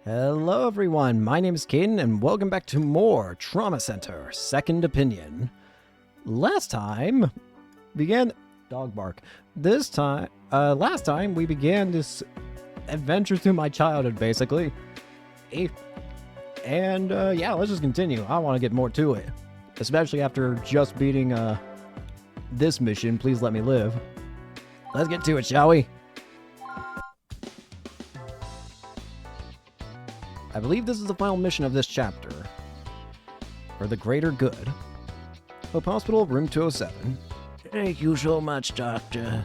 Hello everyone, my name is Caden and welcome back to more Trauma Center, Second Opinion. Last time began dog bark. Last time we began this adventure through my childhood basically. And yeah, let's just continue. I want to get more to it. Especially after just beating this mission, Please Let Me Live. Let's get to it, shall we? I believe this is the final mission of this chapter. For the greater good. Hope Hospital, room 207. Thank you so much, Doctor.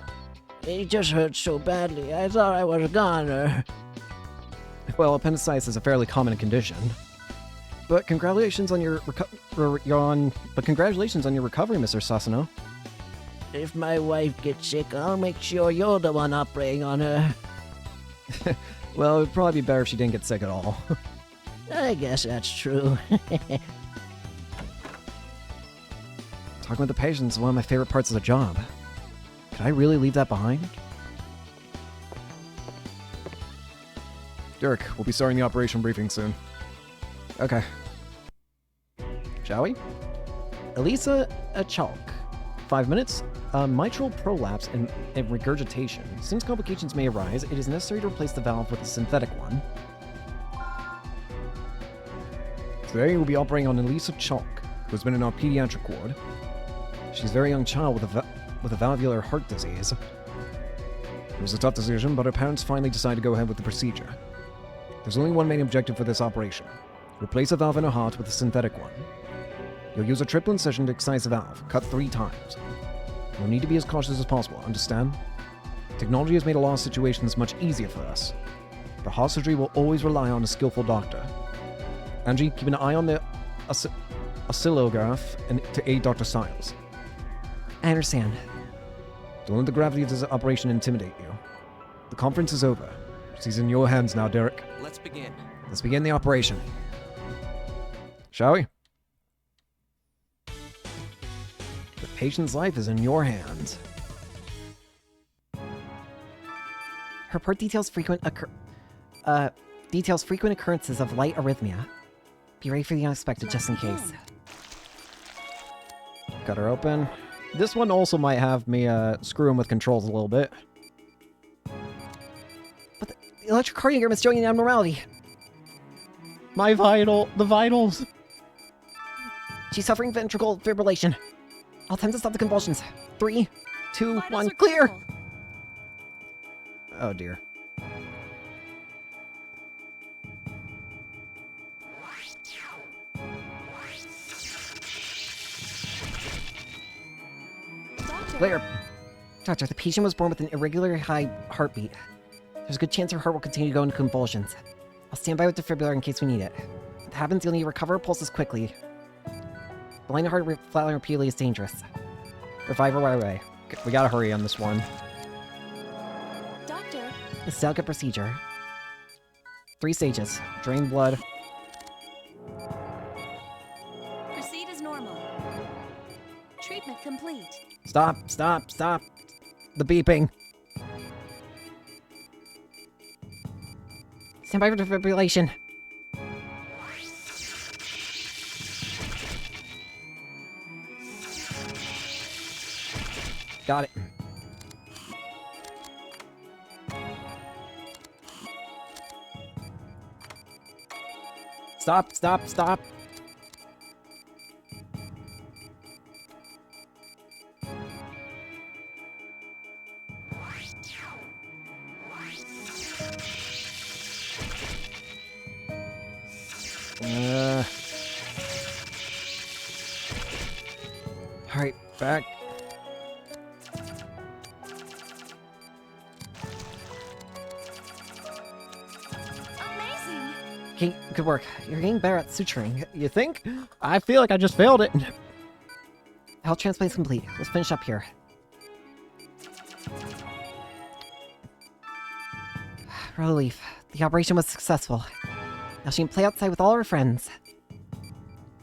It just hurt so badly. I thought I was a goner. Well, appendicitis is a fairly common condition. But congratulations on your recovery, Mr. Sasano. If my wife gets sick, I'll make sure you're the one operating on her. Well, it would probably be better if she didn't get sick at all. I guess that's true. Talking with the patients is one of my favorite parts of the job. Could I really leave that behind? Derek, we'll be starting the operation briefing soon. Okay. Shall we? Elisa Chalk. 5 minutes. Mitral prolapse and regurgitation. Since complications may arise, it is necessary to replace the valve with a synthetic one. Today we'll be operating on Elisa Chalk, who has been in our pediatric ward. She's a very young child with a valvular heart disease. It was a tough decision, but her parents finally decided to go ahead with the procedure. There's only one main objective for this operation. Replace a valve in her heart with a synthetic one. You'll use a triple incision to excise the valve, cut 3 times. You'll need to be as cautious as possible, understand? Technology has made a lot of situations much easier for us. But heart surgery will always rely on a skillful doctor. Angie, keep an eye on the oscillograph and to aid Dr. Stiles. I understand. Don't let the gravity of this operation intimidate you. The conference is over. She's in your hands now, Derek. Let's begin. Let's begin the operation. Shall we? The patient's life is in your hands. Her report details frequent occurrences of light arrhythmia. Be ready for the unexpected just in case. Got her open. This one also might have me screwing with controls a little bit. But the electrocardiogram is showing an abnormality. The vitals. She's suffering ventricular fibrillation. I'll attempt to stop the convulsions. 3, 2, 1, clear! Oh dear. Clear. Doctor, the patient was born with an irregular high heartbeat. There's a good chance her heart will continue to go into convulsions. I'll stand by with defibrillator in case we need it. If it happens, you'll need to recover her pulses quickly. Blind heart flatlining repeatedly is dangerous. Revive her right away. We gotta hurry on this one. Doctor. It's a delicate procedure. 3 stages. Drain blood. Proceed as normal. Treatment complete. Stop. The beeping. Stand by for defibrillation. Got it. Stop. Alright, back. Amazing. Okay, good work. You're getting better at suturing. You think? I feel like I just failed it. Health transplant's complete. Let's finish up here. Relief. The operation was successful. Now she can play outside with all her friends.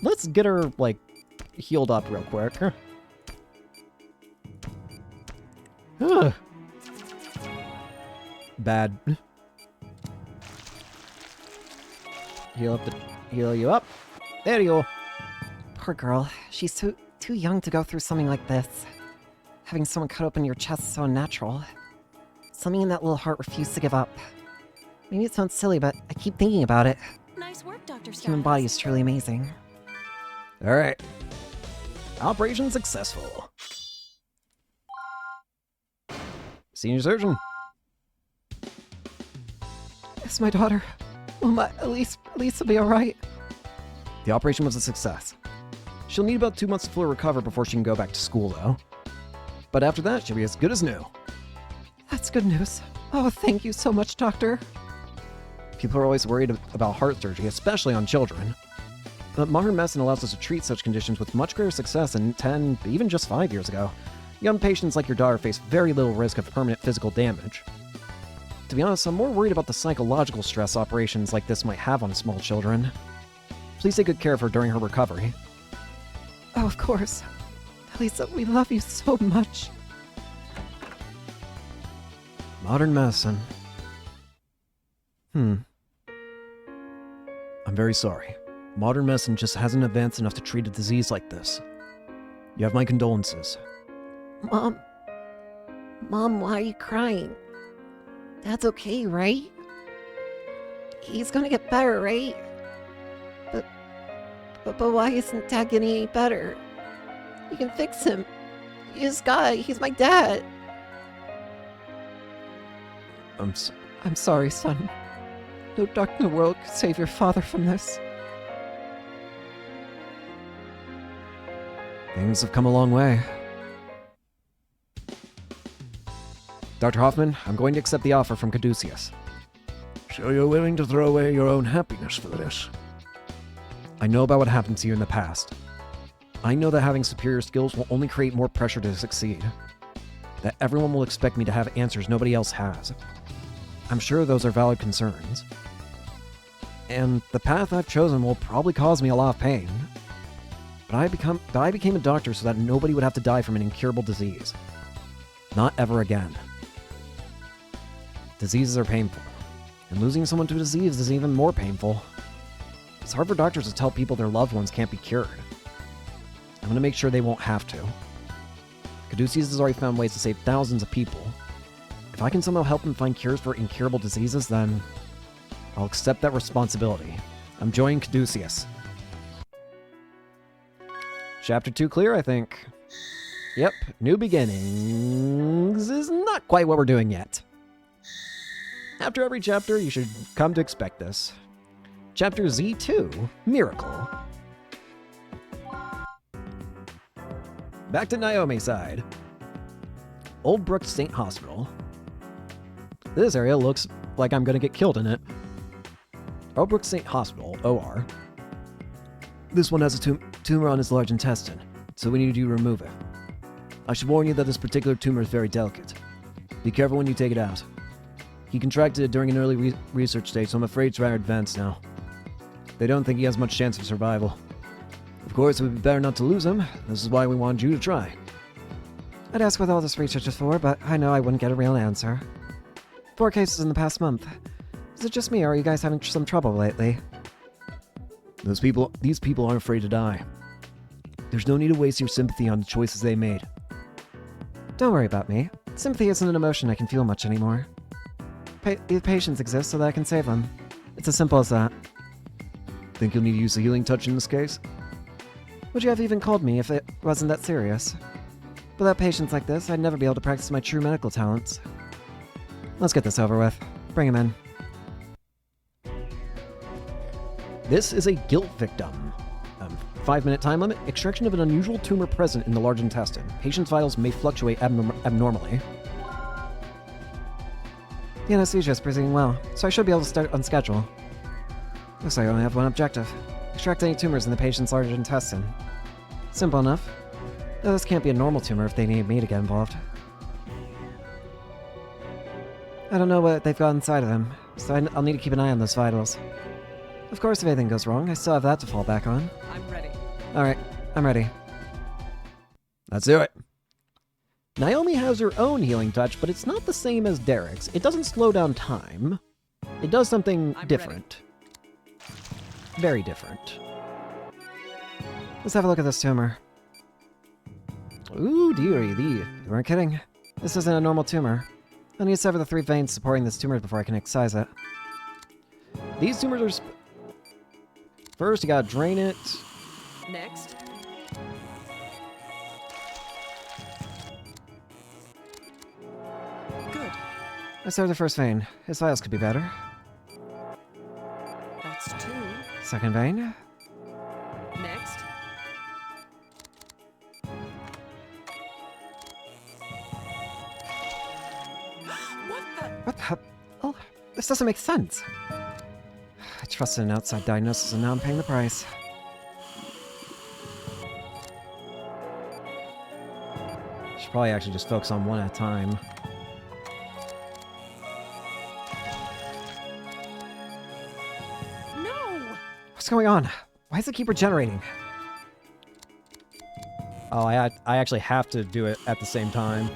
Let's get her, like, healed up real quick. Ugh. Bad. Heal you up. There you go. Poor girl. She's too young to go through something like this. Having someone cut open your chest is so unnatural. Something in that little heart refused to give up. Maybe it sounds silly, but I keep thinking about it. Nice work, Dr. Styles. Human body is truly amazing. Alright. Operation successful. Senior surgeon. It's my daughter. Will Elise will be alright? The operation was a success. She'll need about 2 months to fully recover before she can go back to school, though. But after that, she'll be as good as new. That's good news. Oh, thank you so much, Doctor. People are always worried about heart surgery, especially on children. But modern medicine allows us to treat such conditions with much greater success than 10, even just 5 years ago. Young patients like your daughter face very little risk of permanent physical damage. To be honest, I'm more worried about the psychological stress operations like this might have on small children. Please take good care of her during her recovery. Oh, of course. Lisa, we love you so much. Modern medicine. I'm very sorry. Modern medicine just hasn't advanced enough to treat a disease like this. You have my condolences. Mom, why are you crying? Dad's okay, right? He's gonna get better, right? But why isn't Dad getting any better? You can fix him. He's my dad. I'm sorry, son. No doctor in the world could save your father from this. Things have come a long way. Dr. Hoffman, I'm going to accept the offer from Caduceus. So you're willing to throw away your own happiness for this? I know about what happened to you in the past. I know that having superior skills will only create more pressure to succeed. That everyone will expect me to have answers nobody else has. I'm sure those are valid concerns. And the path I've chosen will probably cause me a lot of pain. But I became a doctor so that nobody would have to die from an incurable disease. Not ever again. Diseases are painful, and losing someone to a disease is even more painful. It's hard for doctors to tell people their loved ones can't be cured. I'm gonna make sure they won't have to. Caduceus has already found ways to save thousands of people. If I can somehow help him find cures for incurable diseases, then I'll accept that responsibility. I'm joining Caduceus. Chapter 2 clear, I think. Yep, new beginnings is not quite what we're doing yet. After every chapter, you should come to expect this. Chapter Z2, Miracle. Back to Naomi's side. Old Brook State Hospital. This area looks like I'm gonna get killed in it. Old Brook State Hospital, OR. This one has a tumor on his large intestine, so we need you to remove it. I should warn you that this particular tumor is very delicate. Be careful when you take it out. He contracted it during an early research stage, so I'm afraid it's rather advanced now. They don't think he has much chance of survival. Of course, it would be better not to lose him. This is why we wanted you to try. I'd ask what all this research is for, but I know I wouldn't get a real answer. 4 cases in the past month. Is it just me, or are you guys having some trouble lately? These people aren't afraid to die. There's no need to waste your sympathy on the choices they made. Don't worry about me. Sympathy isn't an emotion I can feel much anymore. The patients exist so that I can save them. It's as simple as that. Think you'll need to use the healing touch in this case? Would you have even called me if it wasn't that serious? Without patients like this, I'd never be able to practice my true medical talents. Let's get this over with. Bring him in. This is a guilt victim. 5-minute time limit. Extraction of an unusual tumor present in the large intestine. Patient's vitals may fluctuate abnormally. The anesthesia is proceeding well, so I should be able to start on schedule. Looks like I only have one objective. Extract any tumors in the patient's large intestine. Simple enough. Though this can't be a normal tumor if they need me to get involved. I don't know what they've got inside of him, so I'll need to keep an eye on those vitals. Of course, if anything goes wrong, I still have that to fall back on. I'm ready. Alright, I'm ready. Let's do it. Naomi has her own healing touch, but it's not the same as Derek's. It doesn't slow down time. It does something I'm different. very different. Let's have a look at this tumor. Ooh, dearie, You weren't kidding. This isn't a normal tumor. I need to sever the 3 veins supporting this tumor before I can excise it. these tumors are... First, you gotta drain it. Next. Good. I severed the first vein. His vitals could be better. That's 2. Second vein. Next. What the? What the? Oh, this doesn't make sense. I trusted an outside diagnosis and now I'm paying the price. Should probably actually just focus on one at a time. No! What's going on? Why does it keep regenerating? Oh, I actually have to do it at the same time.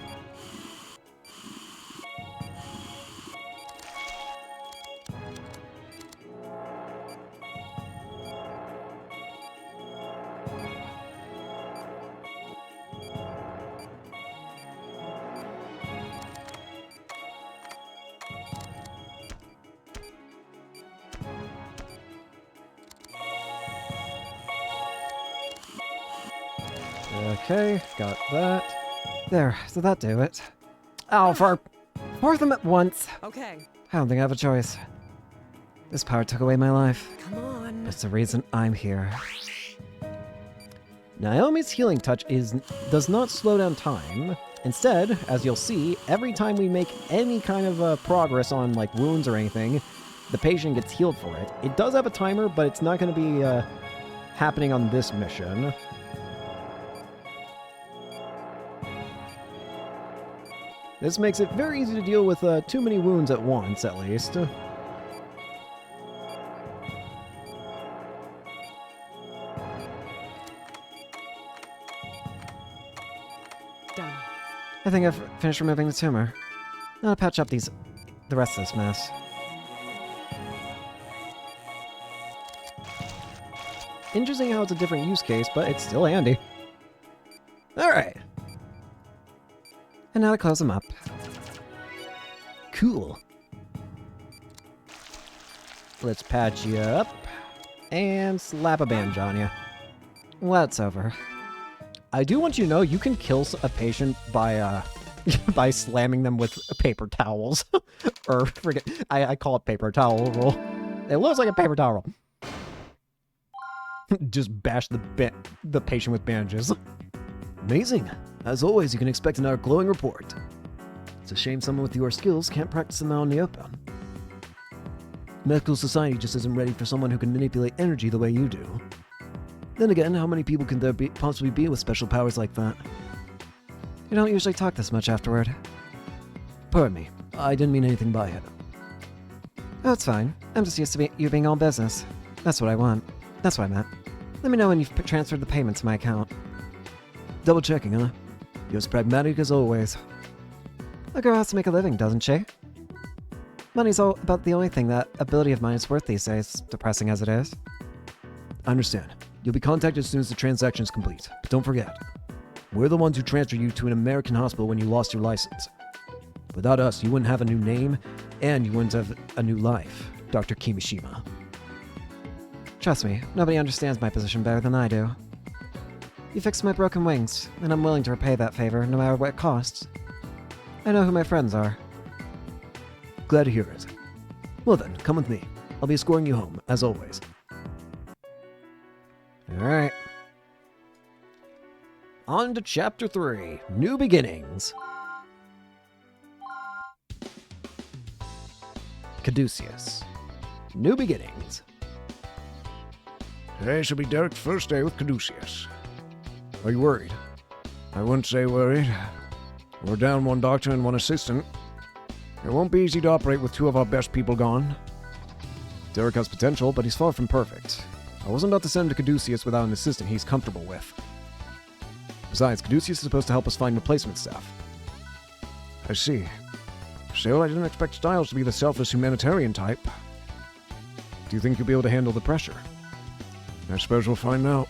Okay, got that. There, so that do it. Oh, for 4 of them at once. Okay. I don't think I have a choice. This power took away my life. Come on. It's the reason I'm here. Naomi's healing touch does not slow down time. Instead, as you'll see, every time we make any kind of progress on like wounds or anything, the patient gets healed for it. It does have a timer, but it's not going to be happening on this mission. This makes it very easy to deal with too many wounds at once, at least. Done. I think I've finished removing the tumor. Now to patch up the rest of this mess. Interesting how it's a different use case, but it's still handy. Alright. And now to close them up. Cool. Let's patch you up. And slap a bandage on you. Well, it's over. I do want you to know you can kill a patient by by slamming them with paper towels. Or forget, I call it paper towel roll. It looks like a paper towel roll. Just bash the patient with bandages. Amazing. As always, you can expect another glowing report. It's a shame someone with your skills can't practice them out in the open. Medical society just isn't ready for someone who can manipulate energy the way you do. Then again, how many people can there possibly be with special powers like that? You don't usually talk this much afterward. Pardon me, I didn't mean anything by it. Oh, it's fine. I'm just used to you being all business. That's what I want. That's what I meant. Let me know when you've transferred the payment to my account. Double checking, huh? You're as pragmatic as always. A girl has to make a living, doesn't she? Money's all about the only thing that ability of mine is worth these days, depressing as it is. I understand. You'll be contacted as soon as the transaction is complete. But don't forget, we're the ones who transferred you to an American hospital when you lost your license. Without us, you wouldn't have a new name, and you wouldn't have a new life, Dr. Kimishima. Trust me, nobody understands my position better than I do. You fixed my broken wings, and I'm willing to repay that favor, no matter what it costs. I know who my friends are. Glad to hear it. Well then, come with me. I'll be escorting you home, as always. Alright. On to Chapter 3, New Beginnings. Caduceus. New Beginnings. Today should be Derek's first day with Caduceus. Are you worried? I wouldn't say worried. We're down one doctor and one assistant. It won't be easy to operate with 2 of our best people gone. Derek has potential, but he's far from perfect. I wasn't about to send him to Caduceus without an assistant he's comfortable with. Besides, Caduceus is supposed to help us find replacement staff. I see. Still, I didn't expect Styles to be the selfless humanitarian type. Do you think you'll be able to handle the pressure? I suppose we'll find out.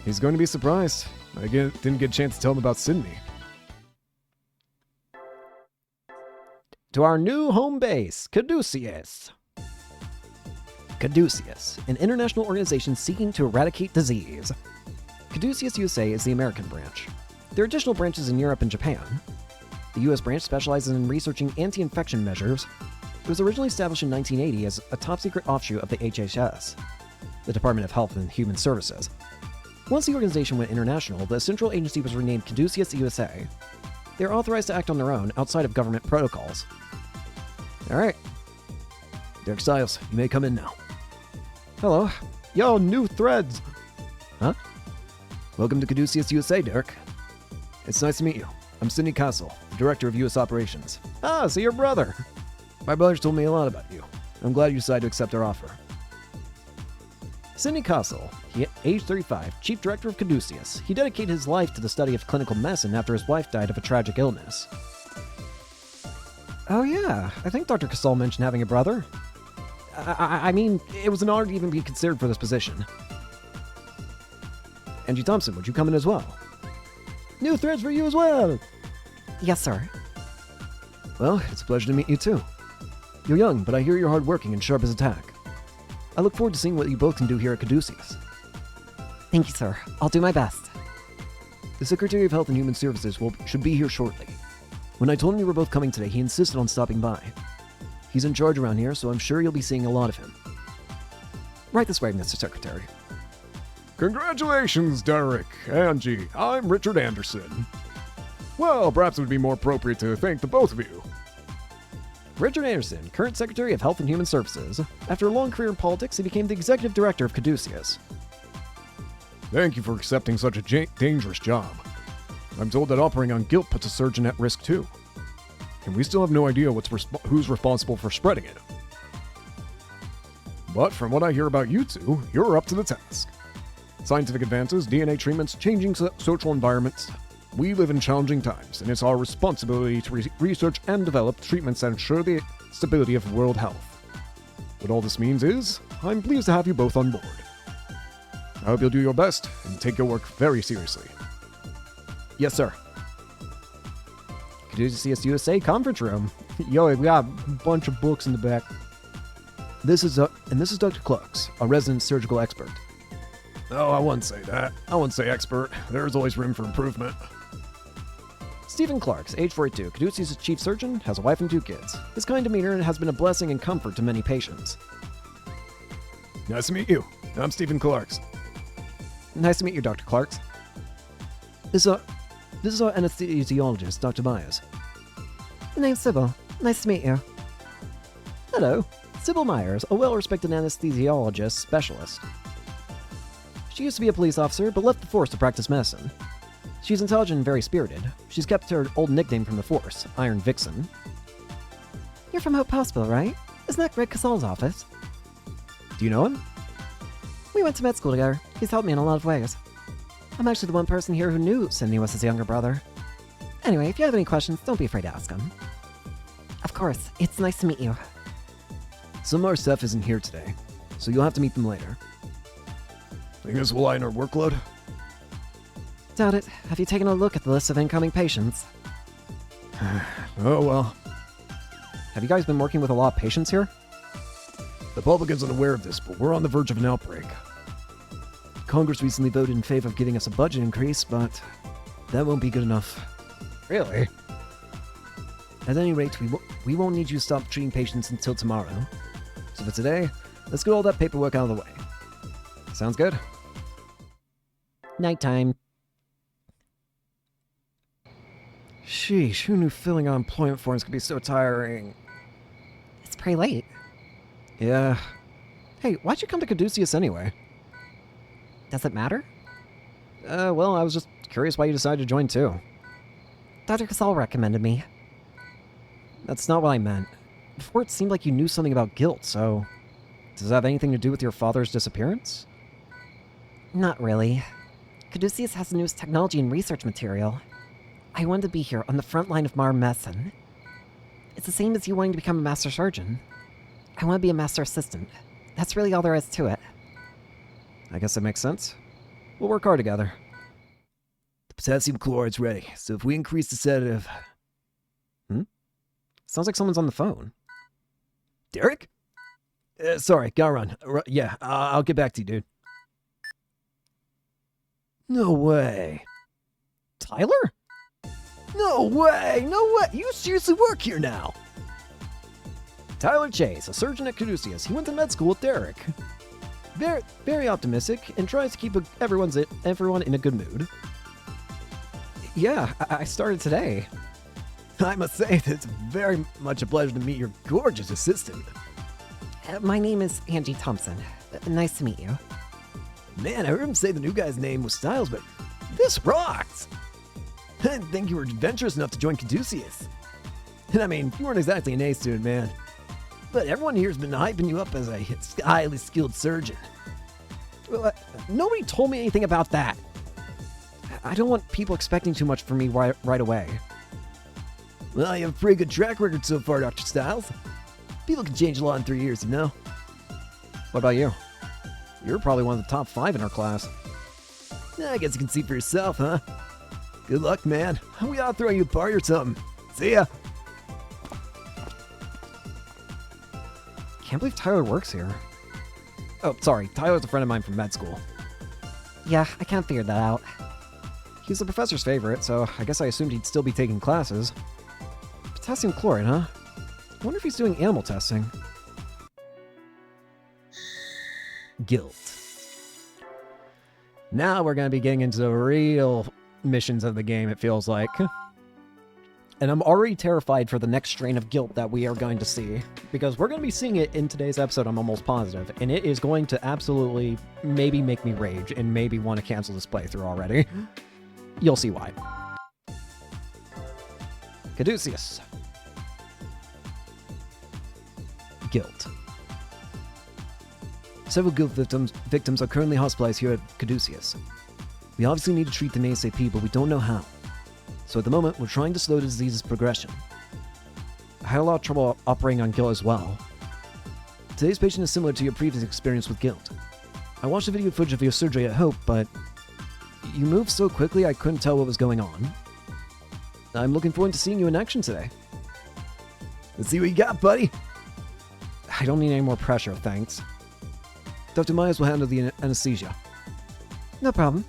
He's going to be surprised. Didn't get a chance to tell him about Sydney. To our new home base, Caduceus. Caduceus, an international organization seeking to eradicate disease. Caduceus USA is the American branch. There are additional branches in Europe and Japan. The US branch specializes in researching anti-infection measures. It was originally established in 1980 as a top-secret offshoot of the HHS, the Department of Health and Human Services. Once the organization went international, the central agency was renamed Caduceus USA. They are authorized to act on their own outside of government protocols. Alright. Derek Stiles, you may come in now. Hello. Yo, new threads! Huh? Welcome to Caduceus USA, Derek. It's nice to meet you. I'm Sidney Castle, Director of U.S. Operations. Ah, so your brother! My brother's told me a lot about you. I'm glad you decided to accept our offer. Sidney Castle, age 35, Chief Director of Caduceus. He dedicated his life to the study of clinical medicine after his wife died of a tragic illness. Oh yeah, I think Dr. Casal mentioned having a brother. I mean, it was an honor to even be considered for this position. Angie Thompson, would you come in as well? New threads for you as well! Yes, sir. Well, it's a pleasure to meet you too. You're young, but I hear you're hardworking and sharp as a tack. I look forward to seeing what you both can do here at Caduceus. Thank you, sir. I'll do my best. The Secretary of Health and Human Services should be here shortly. When I told him you were both coming today, he insisted on stopping by. He's in charge around here, so I'm sure you'll be seeing a lot of him. Right this way, Mr. Secretary. Congratulations, Derek. Angie, I'm Richard Anderson. Well, perhaps it would be more appropriate to thank the both of you. Richard Anderson, current Secretary of Health and Human Services. After a long career in politics, he became the Executive Director of Caduceus. Thank you for accepting such a dangerous job. I'm told that operating on guilt puts a surgeon at risk too. And we still have no idea who's responsible for spreading it. But from what I hear about you two, you're up to the task. Scientific advances, DNA treatments, changing social environments. We live in challenging times, and it's our responsibility to research and develop treatments that ensure the stability of world health. What all this means is, I'm pleased to have you both on board. I hope you'll do your best and take your work very seriously. Yes, sir. Caduceus USA conference room. Yo, we got a bunch of books in the back. This is Dr. Clucks, a resident surgical expert. Oh, I wouldn't say that. I wouldn't say expert. There's always room for improvement. Stephen Clarks, age 42, Caduceus' chief surgeon, has a wife and 2 kids. His kind demeanor has been a blessing and comfort to many patients. Nice to meet you. I'm Stephen Clarks. Nice to meet you, Dr. Clarks. This is our anesthesiologist, Dr. Myers. My name's Sybil. Nice to meet you. Hello. Sybil Myers, a well-respected anesthesiologist specialist. She used to be a police officer, but left the force to practice medicine. She's intelligent and very spirited. She's kept her old nickname from the force, Iron Vixen. You're from Hope Hospital, right? Isn't that Greg Casal's office? Do you know him? We went to med school together. He's helped me in a lot of ways. I'm actually the one person here who knew Sidney was his younger brother. Anyway, if you have any questions, don't be afraid to ask him. Of course, it's nice to meet you. Some of our staff isn't here today, so you'll have to meet them later. Think this will lighten our workload? Doubt it. Have you taken a look at the list of incoming patients? Oh well. Have you guys been working with a lot of patients here? The public isn't aware of this, but we're on the verge of an outbreak. Congress recently voted in favor of giving us a budget increase, but that won't be good enough. Really? At any rate, we won't need you to stop treating patients until tomorrow. So for today, let's get all that paperwork out of the way. Sounds good? Nighttime. Sheesh, who knew filling out employment forms could be so tiring? It's pretty late. Yeah. Hey, why'd you come to Caduceus anyway? Does it matter? Well, I was just curious why you decided to join too. Dr. Casal recommended me. That's not what I meant. Before it seemed like you knew something about guilt, so... Does that have anything to do with your father's disappearance? Not really. Caduceus has the newest technology and research material. I wanted to be here on the front line of modern medicine. It's the same as you wanting to become a master surgeon. I want to be a master assistant. That's really all there is to it. I guess that makes sense. We'll work hard together. The potassium chloride's ready, so if we increase the sedative... Sounds like someone's on the phone. Derek? Sorry, gotta run. Yeah, I'll get back to you, dude. No way. Tyler? No way! No way! You seriously work here now? Tyler Chase, a surgeon at Caduceus. He went to med school with Derek. Very, very optimistic and tries to keep everyone in a good mood. Yeah, I started today. I must say that it's very much a pleasure to meet your gorgeous assistant. My name is Angie Thompson. Nice to meet you. Man, I heard him say the new guy's name was Styles, but this rocks! I didn't think you were adventurous enough to join Caduceus. And I mean, you weren't exactly an A student, man. But everyone here's been hyping you up as a highly skilled surgeon. Well, nobody told me anything about that. I don't want people expecting too much from me right away. Well, you have a pretty good track record so far, Dr. Styles. People can change a lot in 3 years, you know? What about you? You're probably one of the top 5 in our class. I guess you can see for yourself, huh? Good luck, man. We ought to throw you a party or something. See ya! Can't believe Tyler works here. Oh, sorry. Tyler's a friend of mine from med school. Yeah, I can't figure that out. He's the professor's favorite, so I guess I assumed he'd still be taking classes. Potassium chloride, huh? I wonder if he's doing animal testing. Guilt. Now we're going to be getting into the real missions of the game, it feels like. And I'm already terrified for the next strain of guilt that we are going to see. Because we're going to be seeing it in today's episode, I'm almost positive. And it is going to absolutely maybe make me rage and maybe want to cancel this playthrough already. You'll see why. Caduceus. Guilt. Several guilt victims are currently hospitalized here at Caduceus. We obviously need to treat them ASAP, but we don't know how. So at the moment, we're trying to slow the disease's progression. I had a lot of trouble operating on guilt as well. Today's patient is similar to your previous experience with guilt. I watched the video footage of your surgery at Hope, but you moved so quickly I couldn't tell what was going on. I'm looking forward to seeing you in action today. Let's see what you got, buddy. I don't need any more pressure, thanks. Dr. Myers will handle the anesthesia. No problem.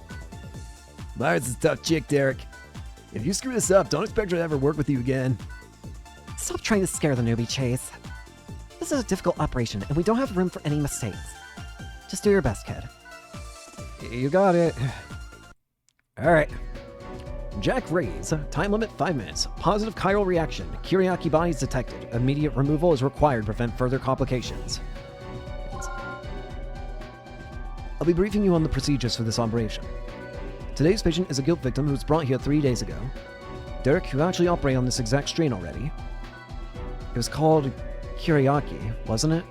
Myers is a tough chick, Derek. If you screw this up, don't expect her to ever work with you again. Stop trying to scare the newbie, Chase. This is a difficult operation, and we don't have room for any mistakes. Just do your best, kid. You got it. Alright. Jack Rays. Time limit 5 minutes. Positive chiral reaction. Kiriaki bodies detected. Immediate removal is required to prevent further complications. I'll be briefing you on the procedures for this operation. Today's patient is a guilt victim who was brought here 3 days ago. Derek, you actually operated on this exact strain already. It was called Kiriaki, wasn't it?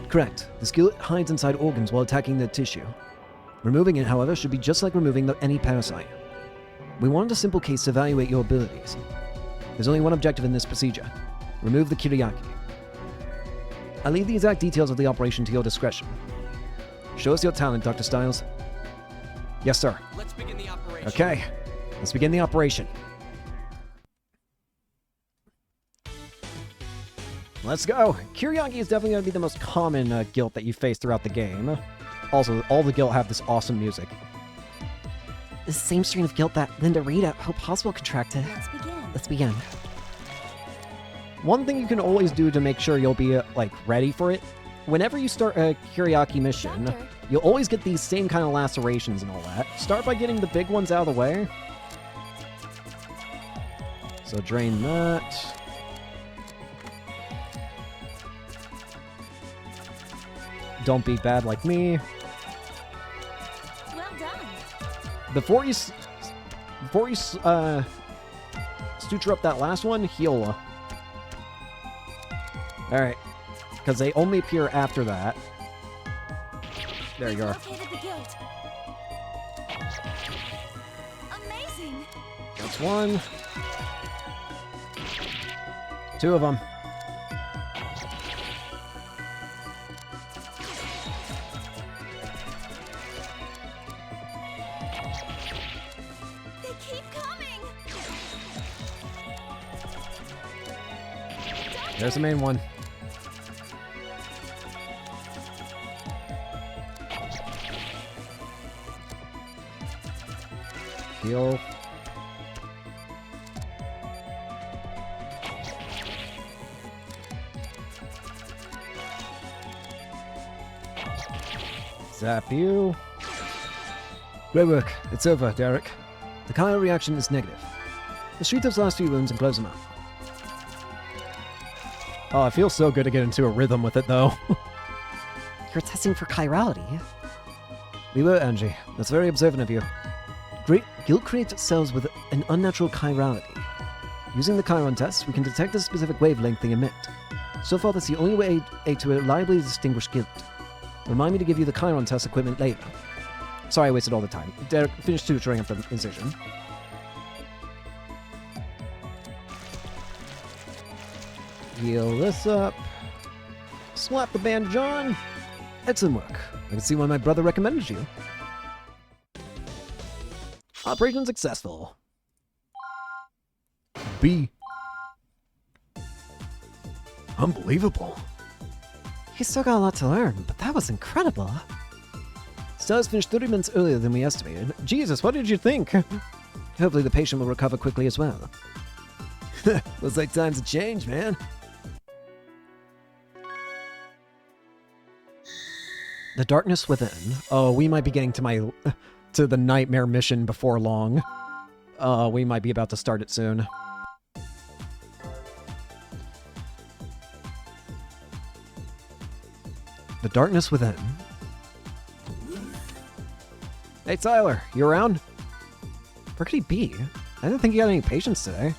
Correct. This guilt hides inside organs while attacking the tissue. Removing it, however, should be just like removing any parasite. We wanted a simple case to evaluate your abilities. There's only one objective in this procedure. Remove the Kiriaki. I'll leave the exact details of the operation to your discretion. Show us your talent, Dr. Styles. Yes, sir. Let's begin the operation. Okay, let's begin the operation. Let's go. Kiriaki is definitely going to be the most common guilt that you face throughout the game. Also, all the guilt have this awesome music. The same strain of guilt that Linda Reed at Hope Hospital contracted. Let's begin. One thing you can always do to make sure you'll be, ready for it, whenever you start a Kiriaki mission, you'll always get these same kind of lacerations and all that. Start by getting the big ones out of the way. So drain that. Don't be bad like me. Well done. Before you suture up that last one, heal. Alright. Because they only appear after that. There you We've are. located the guilt. Amazing. That's one. 2 of them. There's the main one. Heal. Zap you. Great work. It's over, Derek. The Kyle reaction is negative. Let's treat those last few wounds and close them out. Oh, it feels so good to get into a rhythm with it, though. You're testing for chirality. We were, Angie. That's very observant of you. Guilt creates cells with an unnatural chirality. Using the chiron test, we can detect the specific wavelength they emit. So far, that's the only way to reliably distinguish guilt. Remind me to give you the chiron test equipment later. Sorry I wasted all the time. Derek, finish suturing up the incision. Heal this up. Slap the bandage on. Excellent work. I can see why my brother recommended you. Operation successful. B. Unbelievable. He's still got a lot to learn, but that was incredible. Stars finished 30 minutes earlier than we estimated. Jesus, what did you think? Hopefully the patient will recover quickly as well. Looks like times have changed, man. The darkness within. Oh, we might be getting to the nightmare mission before long. We might be about to start it soon. The darkness within. Hey, Tyler, you around? Where could he be? I didn't think he had any patients today.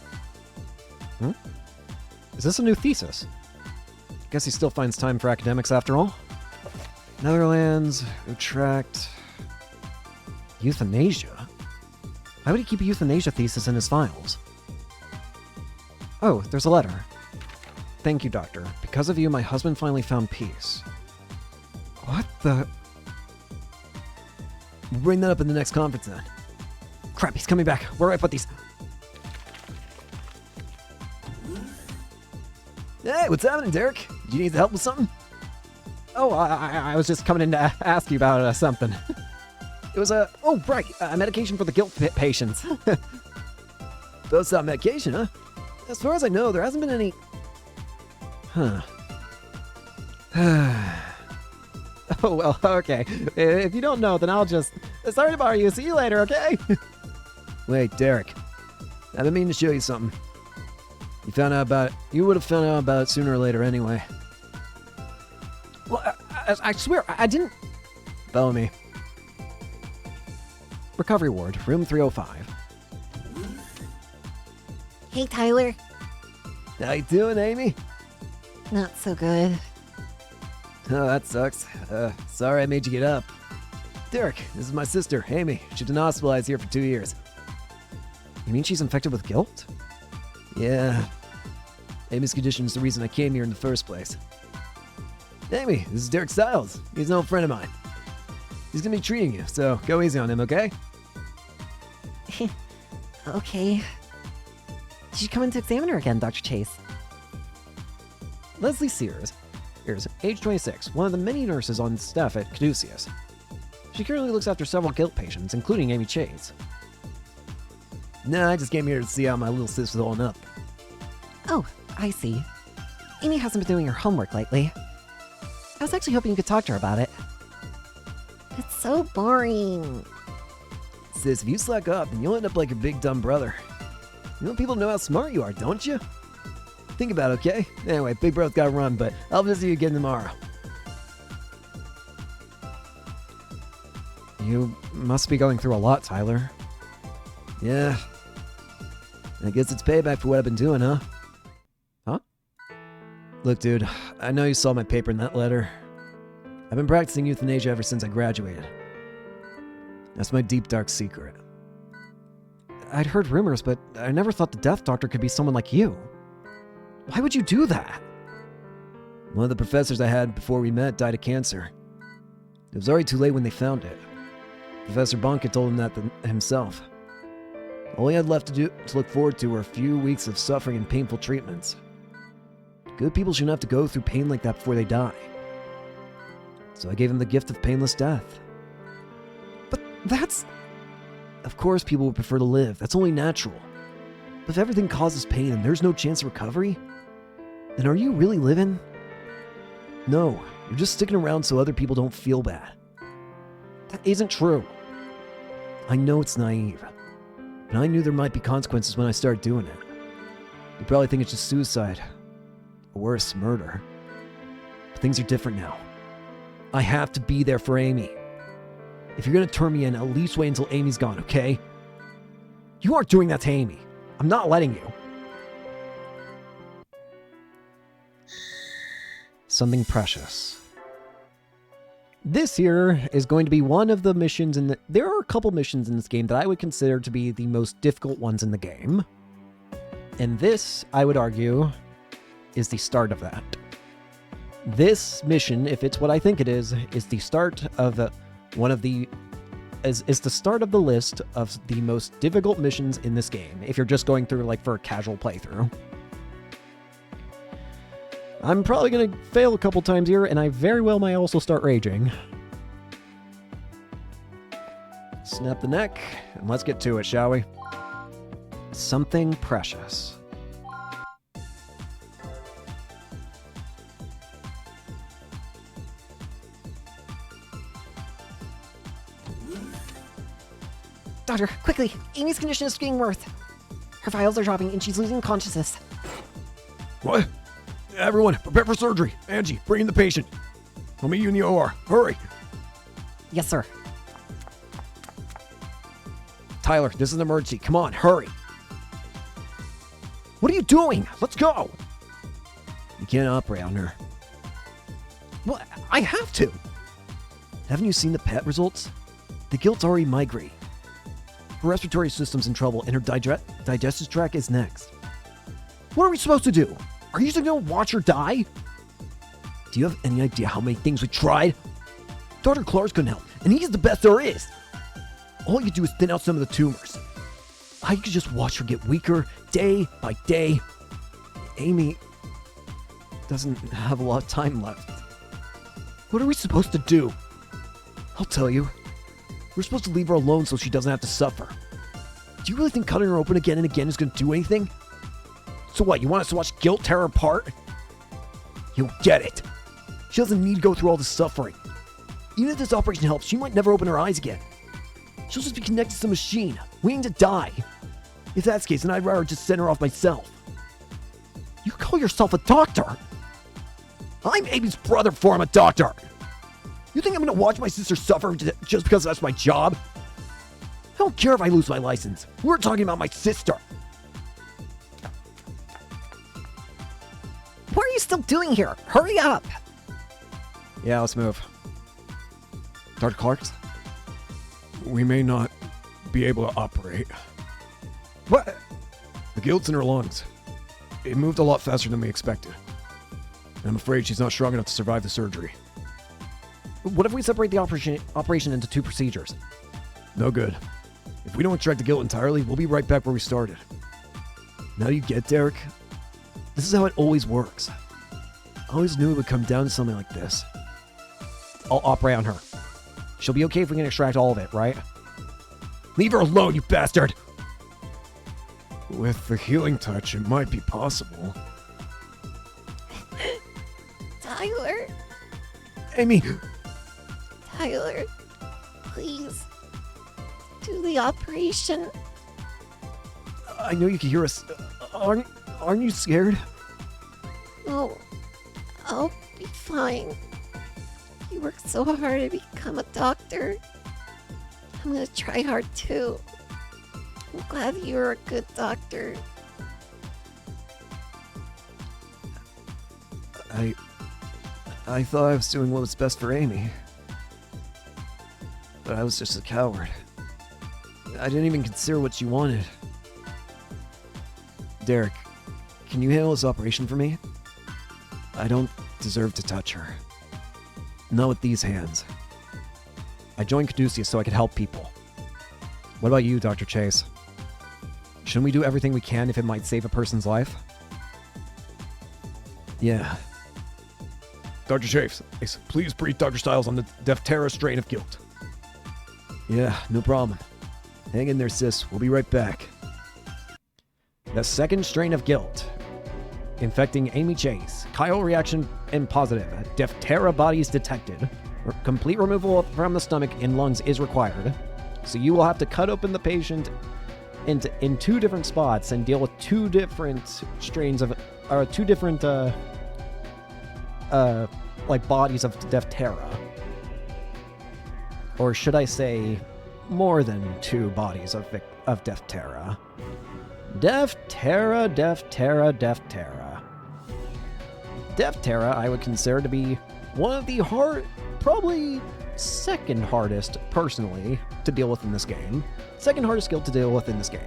Is this a new thesis? Guess he still finds time for academics after all. Netherlands, Utrecht, euthanasia. Why would he keep a euthanasia thesis in his files? Oh, there's a letter. Thank you, Doctor. Because of you, my husband finally found peace. What the? We'll bring that up in the next conference then. Crap, he's coming back. Where do I put these? Hey, what's happening, Derek? Do you need help with something? Oh, I was just coming in to ask you about something. It was a medication for the guilt patients. Post-op medication, huh? As far as I know, there hasn't been any... Huh. Oh, well, okay. If you don't know, then I'll just... Sorry to bother you. See you later, okay? Wait, Derek. I've been meaning to show you something. You found out about it. You would have found out about it sooner or later anyway. Well, I swear, I didn't... Follow me. Recovery ward, room 305. Hey, Tyler. How you doing, Amy? Not so good. Oh, that sucks. Sorry I made you get up. Derek, this is my sister, Amy. She's been hospitalized here for 2 years. You mean she's infected with guilt? Yeah. Amy's condition is the reason I came here in the first place. Amy, this is Derek Stiles. He's an old friend of mine. He's gonna be treating you, so go easy on him, okay? Okay. Did you come in to examine her again, Dr. Chase? Leslie Sears, age 26, one of the many nurses on staff at Caduceus. She currently looks after several guilt patients, including Amy Chase. Nah, I just came here to see how my little sister's holding up. Oh, I see. Amy hasn't been doing her homework lately. I was actually hoping you could talk to her about it. It's so boring. Sis, if you slack up, then you'll end up like your big dumb brother. You want people to know how smart you are, don't you? Think about it, okay? Anyway, big brother's gotta run, but I'll visit you again tomorrow. You must be going through a lot, Tyler. Yeah. I guess it's payback for what I've been doing, huh? Huh? Look, dude, I know you saw my paper in that letter. I've been practicing euthanasia ever since I graduated. That's my deep, dark secret. I'd heard rumors, but I never thought the death doctor could be someone like you. Why would you do that? One of the professors I had before we met died of cancer. It was already too late when they found it. Professor Bonk had told him that himself. All he had left to look forward to were a few weeks of suffering and painful treatments. Good people shouldn't have to go through pain like that before they die. So I gave him the gift of painless death. But that's... Of course people would prefer to live. That's only natural. But if everything causes pain and there's no chance of recovery, then are you really living? No, you're just sticking around so other people don't feel bad. That isn't true. I know it's naive, but I knew there might be consequences when I started doing it. You probably think it's just suicide. Or worse, murder. But things are different now. I have to be there for Amy. If you're gonna turn me in, at least wait until Amy's gone, okay? You aren't doing that to Amy. I'm not letting you. Something precious. This here is going to be one of the missions in the... There are a couple missions in this game that I would consider to be the most difficult ones in the game. And this, I would argue, is the start of that. This mission, if it's what I think it is the start of one of the... is the start of the list of the most difficult missions in this game, if you're just going through, like, for a casual playthrough. I'm probably going to fail a couple times here, and I very well might also start raging. Snap the neck, and let's get to it, shall we? Something precious. Doctor, quickly! Amy's condition is getting worse. Her vitals are dropping and she's losing consciousness. What? Everyone, prepare for surgery. Angie, bring in the patient. I'll meet you in the OR. Hurry. Yes, sir. Tyler, this is an emergency. Come on, hurry. What are you doing? Let's go! You can't operate on her. Well, I have to! Haven't you seen the PET results? The guilt's already migrating. Her respiratory system's in trouble, and her digestive tract is next. What are we supposed to do? Are you just gonna watch her die? Do you have any idea how many things we tried? Dr. Clark's couldn't help, and he's the best there is. All you do is thin out some of the tumors. I could just watch her get weaker day by day. Amy doesn't have a lot of time left. What are we supposed to do? I'll tell you. We're supposed to leave her alone so she doesn't have to suffer. Do you really think cutting her open again and again is going to do anything? So what, you want us to watch guilt tear her apart? You'll get it. She doesn't need to go through all this suffering. Even if this operation helps, she might never open her eyes again. She'll just be connected to some machine, waiting to die. If that's the case, then I'd rather just send her off myself. You call yourself a doctor? I'm Amy's brother before I'm a doctor. You think I'm gonna watch my sister suffer just because that's my job? I don't care if I lose my license. We're talking about my sister. What are you still doing here? Hurry up! Yeah, let's move. Dr. Clark's? We may not be able to operate. What? The guilt's in her lungs. It moved a lot faster than we expected. And I'm afraid she's not strong enough to survive the surgery. What if we separate the operation into two procedures? No good. If we don't extract the guilt entirely, we'll be right back where we started. Now you get, Derek? This is how it always works. I always knew it would come down to something like this. I'll operate on her. She'll be okay if we can extract all of it, right? Leave her alone, you bastard! With the healing touch, it might be possible. Tyler, Amy! Tyler, please do the operation. I know you can hear us. Aren't you scared? Oh, I'll be fine. You worked so hard to become a doctor. I'm gonna try hard too. I'm glad you're a good doctor. I thought I was doing what was best for Amy. But I was just a coward. I didn't even consider what she wanted. Derek, can you handle this operation for me? I don't deserve to touch her. Not with these hands. I joined Caduceus so I could help people. What about you, Dr. Chase? Shouldn't we do everything we can if it might save a person's life? Yeah. Dr. Chafes, please brief Dr. Styles on the Defterra strain of guilt. Yeah, no problem. Hang in there, sis. We'll be right back. The second strain of guilt. Infecting Amy Chase. Chiral reaction and positive. Defterra bodies detected. Complete removal from the stomach and lungs is required. So you will have to cut open the patient in two different spots and deal with two different strains of, or two different, like bodies of Defterra. Or should I say, more than two bodies of Defterra. Defterra. Defterra, I would consider to be one of the probably second hardest, personally, to deal with in this game. Second hardest skill to deal with in this game.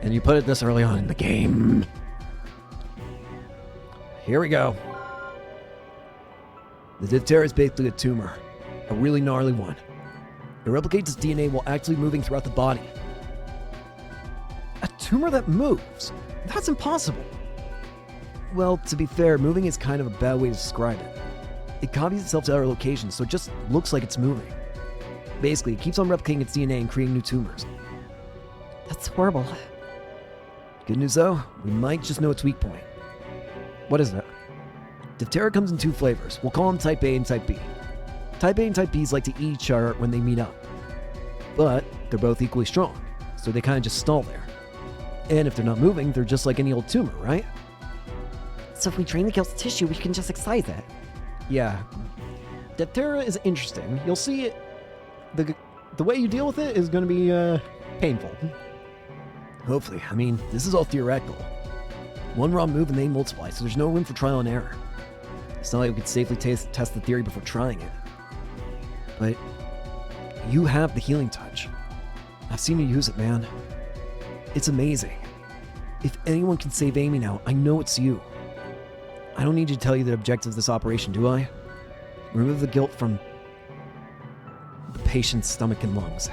And you put it this early on in the game. Here we go. The Defterra is basically a tumor. A really gnarly one. It replicates its DNA while actively moving throughout the body. A tumor that moves? That's impossible. Well, to be fair, moving is kind of a bad way to describe it. It copies itself to other locations, so it just looks like it's moving. Basically, it keeps on replicating its DNA and creating new tumors. That's horrible. Good news though, we might just know its weak point. What is it? Defterra comes in two flavors. We'll call them Type A and Type B. Type A and Type B's like to eat each other when they meet up. But they're both equally strong, so they kind of just stall there. And if they're not moving, they're just like any old tumor, right? So if we drain the guilt's tissue, we can just excise it. Yeah. Defterra is interesting. You'll see it. The way you deal with it is going to be painful. Hopefully. I mean, this is all theoretical. One wrong move and they multiply, so there's no room for trial and error. It's not like we could safely test the theory before trying it. But you have the healing touch. I've seen you use it, man. It's amazing. If anyone can save Amy now, I know it's you. I don't need to tell you the objective of this operation, do I? Remove the guilt from the patient's stomach and lungs.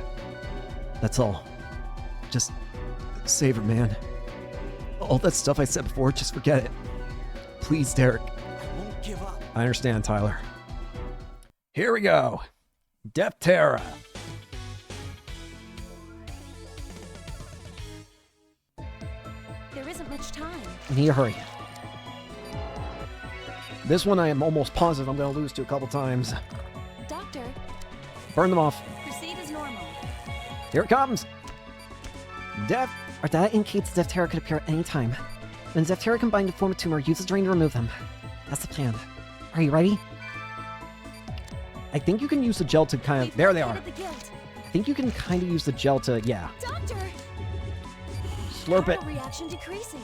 That's all. Just save her, man. All that stuff I said before, just forget it. Please, Derek. I won't give up. I understand, Tyler. Here we go. Defterra. There isn't much time. We need to hurry. This one I am almost positive I'm going to lose to a couple times. Doctor, Burn them off. proceed as normal. Here it comes. Our data indicates Defterra could appear at any time. When Defterra combine to form a tumor, use the drain to remove them. That's the plan. Are you ready? I think you can use the gel to kind of... We've There they are. located the guilt. I think you can kind of use the gel to... Yeah. Doctor! Slurp it. Chiral reaction decreasing.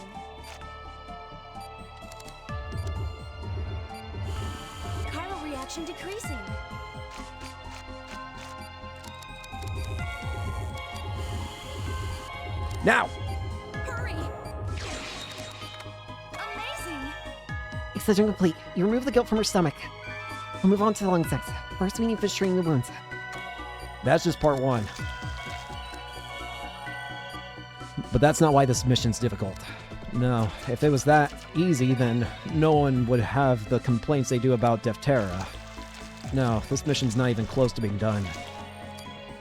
Chiral reaction decreasing. Now. Hurry! Amazing! Excision complete. You remove the guilt from her stomach. We'll move on to the lung sex. First, we need to drain the wounds. That's just part one. But that's not why this mission's difficult. No, if it was that easy, then no one would have the complaints they do about Defterra. No, this mission's not even close to being done.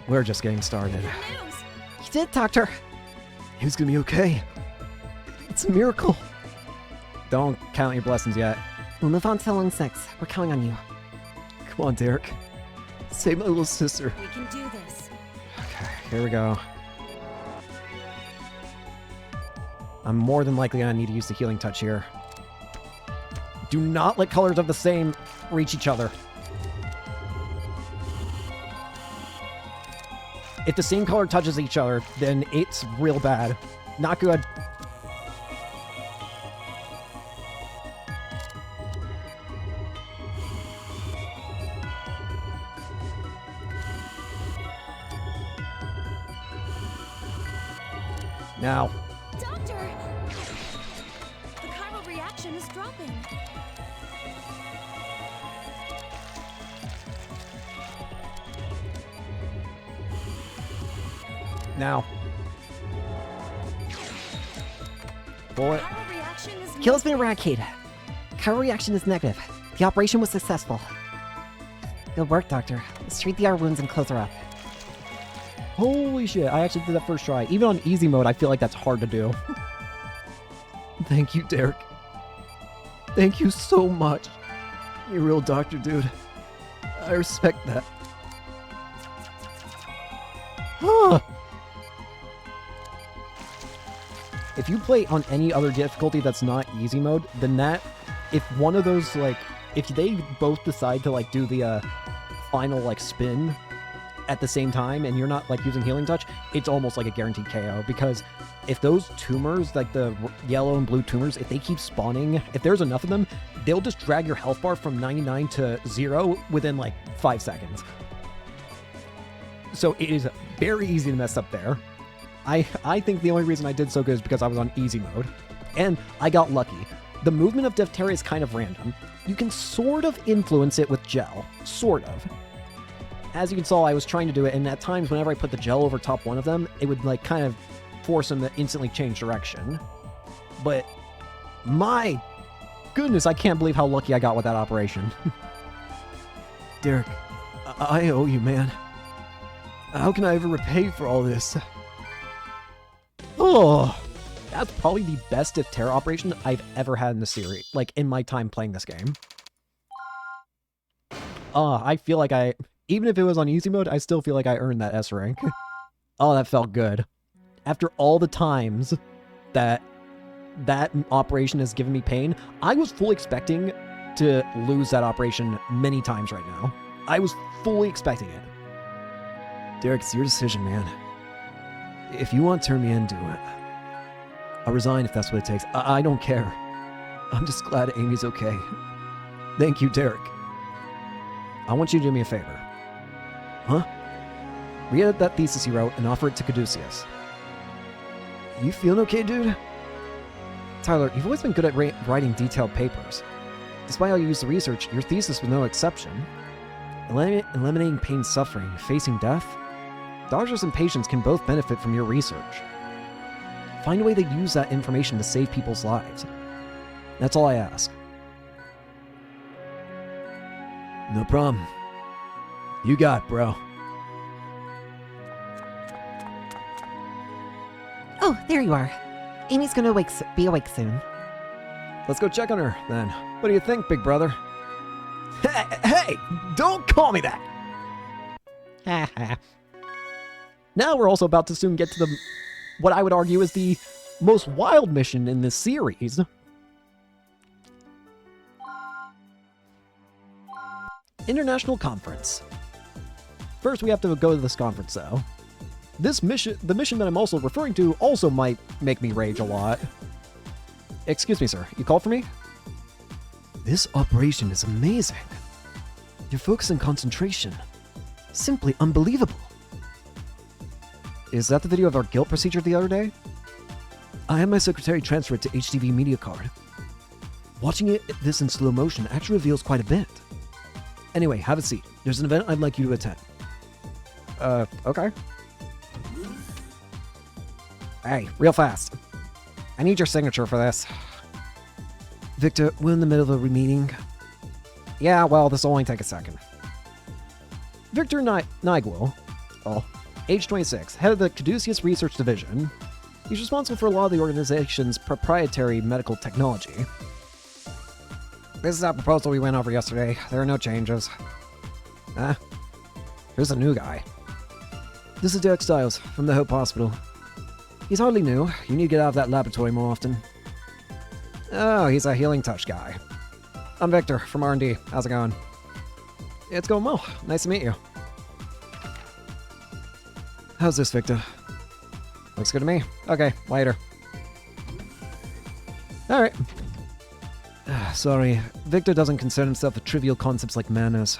We're just getting started. Good news! You did it, Doctor! He's gonna be okay. It's a miracle. Don't count your blessings yet. We'll move on to the lung sex. We're counting on you. Come on, Derek. Save my little sister. We can do this. Okay, here we go. I'm more than likely gonna need to use the healing touch here. Do not let colors of the same reach each other. If the same color touches each other, then it's real bad. Not good. Now. Doctor! The chiral reaction is dropping. Now. Pull it. Chiral reaction Kill has been eradicated. Chiral reaction is negative. The operation was successful. Good work, Doctor. Let's treat the R wounds and close her up. Holy shit, I actually did that first try. Even on easy mode, I feel like that's hard to do. Thank you, Derek. Thank you so much. You're a real doctor, dude. I respect that. If you play on any other difficulty that's not easy mode, then that, if one of those, like, if they both decide to, like, do the final, like, spin at the same time and you're not, like, using healing touch, it's almost like a guaranteed KO, because if those tumors, like the yellow and blue tumors, if they keep spawning, if there's enough of them, they'll just drag your health bar from 99 to 0 within, like, 5 seconds. So it is very easy to mess up there. I think the only reason I did so good is because I was on easy mode. And I got lucky. The movement of Defteria is kind of random. You can sort of influence it with gel. Sort of. As you can saw, I was trying to do it, and at times whenever I put the gel over top one of them, it would, like, kind of force them to instantly change direction. But my goodness, I can't believe how lucky I got with that operation. Derek, I owe you, man. How can I ever repay for all this? Oh, that's probably the best Defteria operation I've ever had in the series, like, in my time playing this game. I feel like even if it was on easy mode, I still feel like I earned that S rank. Oh, that felt good. After all the times that operation has given me pain, I was fully expecting to lose that operation many times right now. I was fully expecting it. Derek, it's your decision, man. If you want to turn me in, do it. I'll resign if that's what it takes. I don't care. I'm just glad Amy's okay. Thank you, Derek. I want you to do me a favor. Huh? Re-edit that thesis you wrote and offer it to Caduceus. You feeling okay, dude? Tyler, you've always been good at writing detailed papers. Despite how you use the research, your thesis was no exception. Eliminating pain, suffering, facing death? Doctors and patients can both benefit from your research. Find a way to use that information to save people's lives. That's all I ask. No problem. You got it, bro. Oh, there you are. Amy's gonna be awake soon. Let's go check on her, then. What do you think, big brother? Hey! Don't call me that! Now we're also about to soon get to what I would argue is the most wild mission in this series. International Conference. First, we have to go to this conference, though. The mission that I'm also referring to, also might make me rage a lot. Excuse me, sir. You called for me? This operation is amazing. Your focus and concentration. Simply unbelievable. Is that the video of our guilt procedure the other day? I had my secretary transfer it to HTV media card. Watching this in slow motion actually reveals quite a bit. Anyway, have a seat. There's an event I'd like you to attend. Okay. Hey, real fast. I need your signature for this. Victor, we're in the middle of a meeting. Yeah, well, this will only take a second. Victor Nigel, age 26, head of the Caduceus Research Division. He's responsible for a lot of the organization's proprietary medical technology. This is our proposal we went over yesterday. There are no changes. Here's a new guy. This is Derek Stiles from the Hope Hospital. He's hardly new. You need to get out of that laboratory more often. Oh, he's a healing touch guy. I'm Victor from R&D. How's it going? It's going well. Nice to meet you. How's this, Victor? Looks good to me. Okay, later. Alright. Sorry, Victor doesn't concern himself with trivial concepts like manners.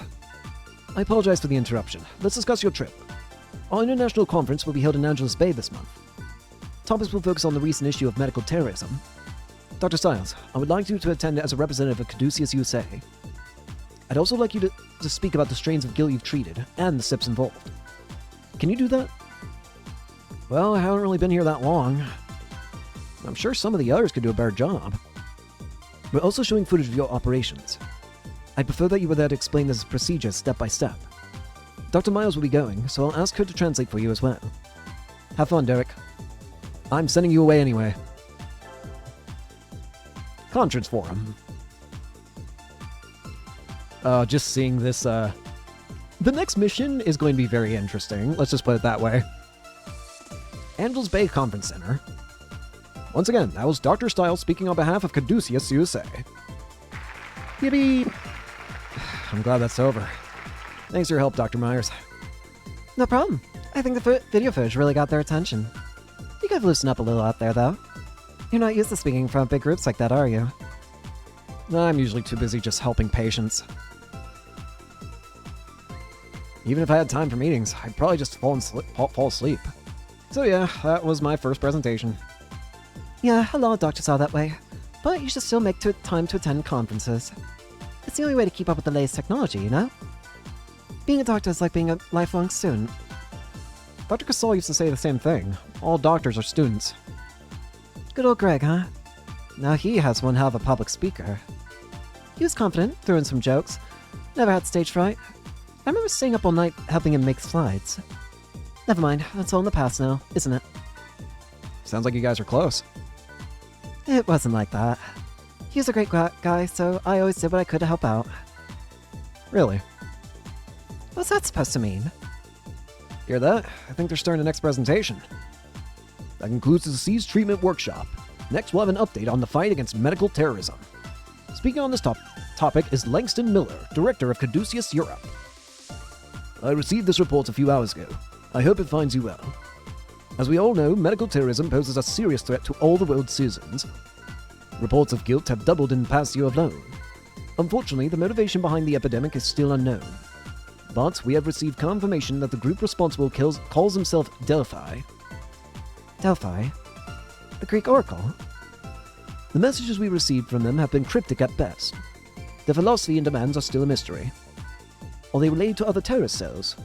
I apologize for the interruption. Let's discuss your trip. Our international conference will be held in Angeles Bay this month. Topics will focus on the recent issue of medical terrorism. Dr. Stiles, I would like you to attend as a representative of Caduceus USA. I'd also like you to speak about the strains of guilt you've treated, and the steps involved. Can you do that? Well, I haven't really been here that long. I'm sure some of the others could do a better job. We're also showing footage of your operations. I'd prefer that you were there to explain this procedure step by step. Dr. Miles will be going, so I'll ask her to translate for you as well. Have fun, Derek. I'm sending you away anyway. Conference forum. Just seeing this, the next mission is going to be very interesting. Let's just put it that way. Angels Bay Conference Center. Once again, that was Dr. Stiles speaking on behalf of Caduceus USA. Yippee! I'm glad that's over. Thanks for your help, Dr. Myers. No problem. I think the video footage really got their attention. You gotta loosen up a little out there, though. You're not used to speaking in front of big groups like that, are you? I'm usually too busy just helping patients. Even if I had time for meetings, I'd probably just fall asleep. So yeah, that was my first presentation. Yeah, a lot of doctors are that way. But you should still make time to attend conferences. It's the only way to keep up with the latest technology, you know? Being a doctor is like being a lifelong student. Dr. Casal used to say the same thing. All doctors are students. Good old Greg, huh? Now he has one hell of a public speaker. He was confident, threw in some jokes. Never had stage fright. I remember staying up all night helping him make slides. Never mind, that's all in the past now, isn't it? Sounds like you guys are close. It wasn't like that. He was a great guy, so I always did what I could to help out. Really? What's that supposed to mean? Hear that? I think they're starting the next presentation. That concludes the Disease Treatment Workshop. Next, we'll have an update on the fight against medical terrorism. Speaking on this topic is Langston Miller, Director of Caduceus Europe. I received this report a few hours ago. I hope it finds you well. As we all know, medical terrorism poses a serious threat to all the world's citizens. Reports of guilt have doubled in the past year alone. Unfortunately, the motivation behind the epidemic is still unknown. But we have received confirmation that the group responsible calls himself Delphi. Delphi? The Greek oracle? The messages we received from them have been cryptic at best. Their philosophy and demands are still a mystery. Are they related to other terrorist cells?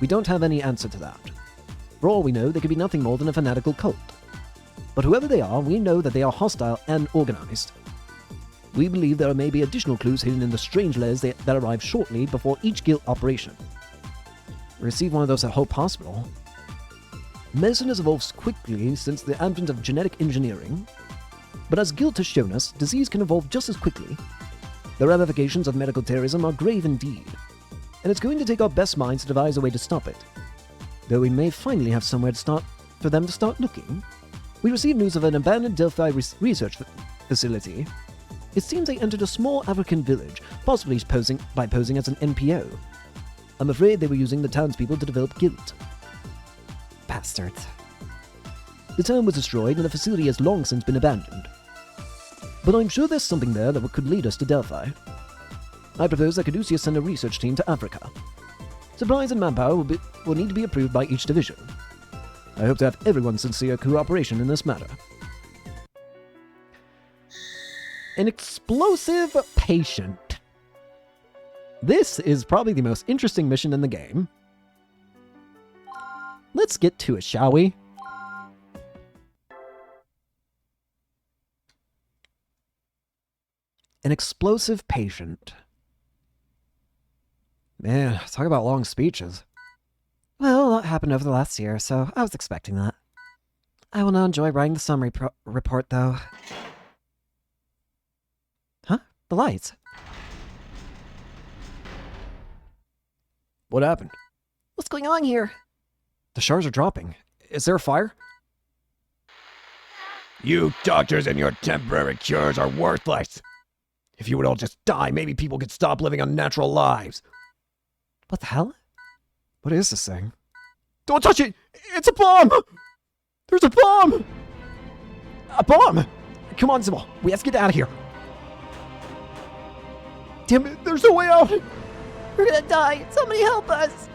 We don't have any answer to that. For all we know, they could be nothing more than a fanatical cult. But whoever they are, we know that they are hostile and organized. We believe there may be additional clues hidden in the strange letters that arrive shortly before each guild operation. We received one of those at Hope Hospital. Medicine has evolved quickly since the advent of genetic engineering, but as guilt has shown us, disease can evolve just as quickly. The ramifications of medical terrorism are grave indeed, and it's going to take our best minds to devise a way to stop it. Though we may finally have somewhere to start for them to start looking. We received news of an abandoned Delphi research facility. It seems they entered a small African village, possibly posing as an NPO. I'm afraid they were using the townspeople to develop guilt. Bastards. The town was destroyed and the facility has long since been abandoned. But I'm sure there's something there that could lead us to Delphi. I propose that Caduceus send a research team to Africa. Supplies and manpower will need to be approved by each division. I hope to have everyone's sincere cooperation in this matter. An explosive patient. This is probably the most interesting mission in the game. Let's get to it, shall we? An explosive patient. Man, talk about long speeches. Well, a lot happened over the last year, so I was expecting that. I will now enjoy writing the summary report, though. Huh? The lights. What happened? What's going on here? The shards are dropping. Is there a fire? You doctors and your temporary cures are worthless. If you would all just die, maybe people could stop living unnatural lives. What the hell? What is this thing? Don't touch it! It's a bomb! There's a bomb! A bomb! Come on, Sybil. We have to get out of here. Damn it, there's no way out! We're gonna die! Somebody help us!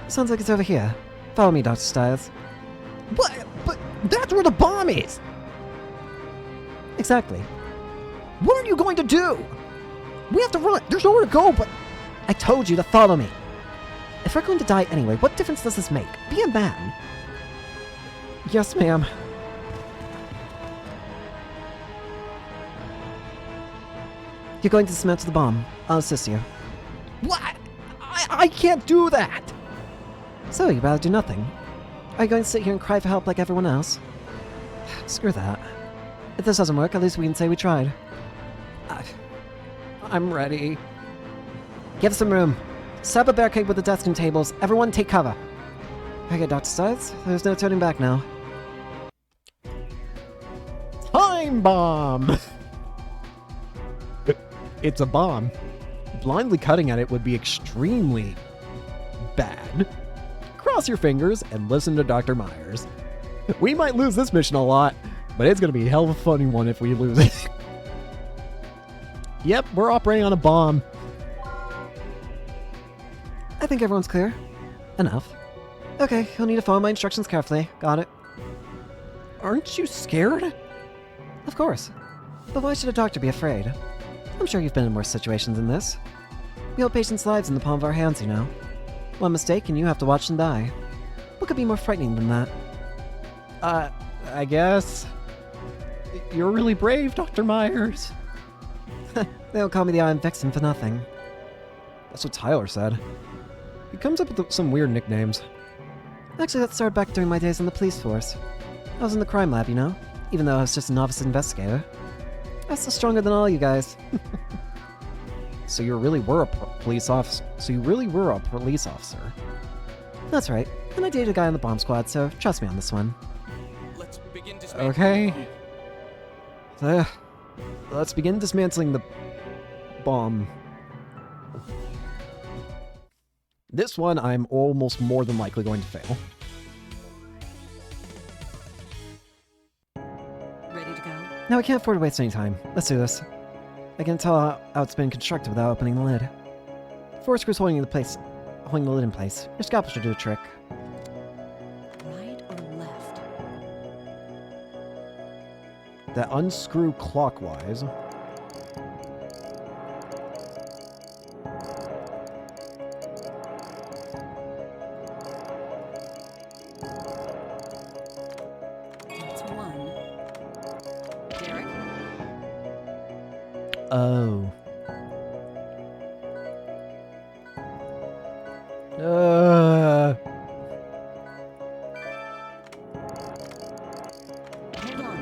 Sounds like it's over here. Follow me, Dr. Stiles. But that's where the bomb is! Exactly. What are you going to do? We have to run. There's nowhere to go, but... I told you to follow me. If we're going to die anyway, what difference does this make? Be a man. Yes, ma'am. You're going to dismantle the bomb. I'll assist you. What? I can't do that! So, you'd rather do nothing? Are you going to sit here and cry for help like everyone else? Screw that. If this doesn't work, at least we can say we tried. I'm ready. Give us some room. Set up a barricade with the desk and tables. Everyone take cover. Okay, Dr. Stiles, there's no turning back now. Time bomb! It's a bomb. Blindly cutting at it would be extremely bad. Cross your fingers and listen to Dr. Myers. We might lose this mission a lot, but it's going to be a hell of a funny one if we lose it. Yep, we're operating on a bomb. I think everyone's clear. Enough. Okay, you'll need to follow my instructions carefully. Got it? Aren't you scared? Of course. But why should a doctor be afraid? I'm sure you've been in worse situations than this. We hold patients' lives in the palm of our hands, you know. One mistake and you have to watch them die. What could be more frightening than that? I guess. You're really brave, Dr. Myers. They don't call me the Iron Vixen for nothing. That's what Tyler said. He comes up with some weird nicknames. Actually, that started back during my days on the police force. I was in the crime lab, you know, even though I was just a novice investigator. I was still stronger than all you guys. So you really were a police officer. That's right. And I dated a guy on the bomb squad, so trust me on this one. Let's begin dismantling. Okay. Let's begin dismantling the bomb. This one I'm almost more than likely going to fail. Ready to go? No, I can't afford to waste any time. Let's do this. I can tell how it's been constructed without opening the lid. 4 screws holding the lid in place. Your scalpel should do a trick. Right or left? That unscrew clockwise. That's 1. Derek? Oh. Hold on.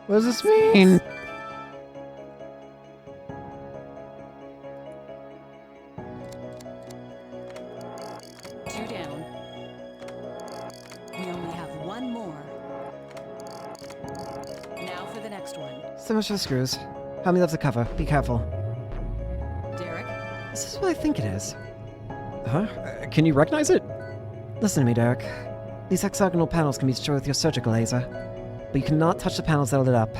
What does this mean? Two down. We only have 1 more. Now for the next one. So much for the screws. Help me lift the cover. Be careful. Derek? This is what I think it is. Huh? Can you recognize it? Listen to me, Derek. These hexagonal panels can be destroyed with your surgical laser, but you cannot touch the panels that are lit up.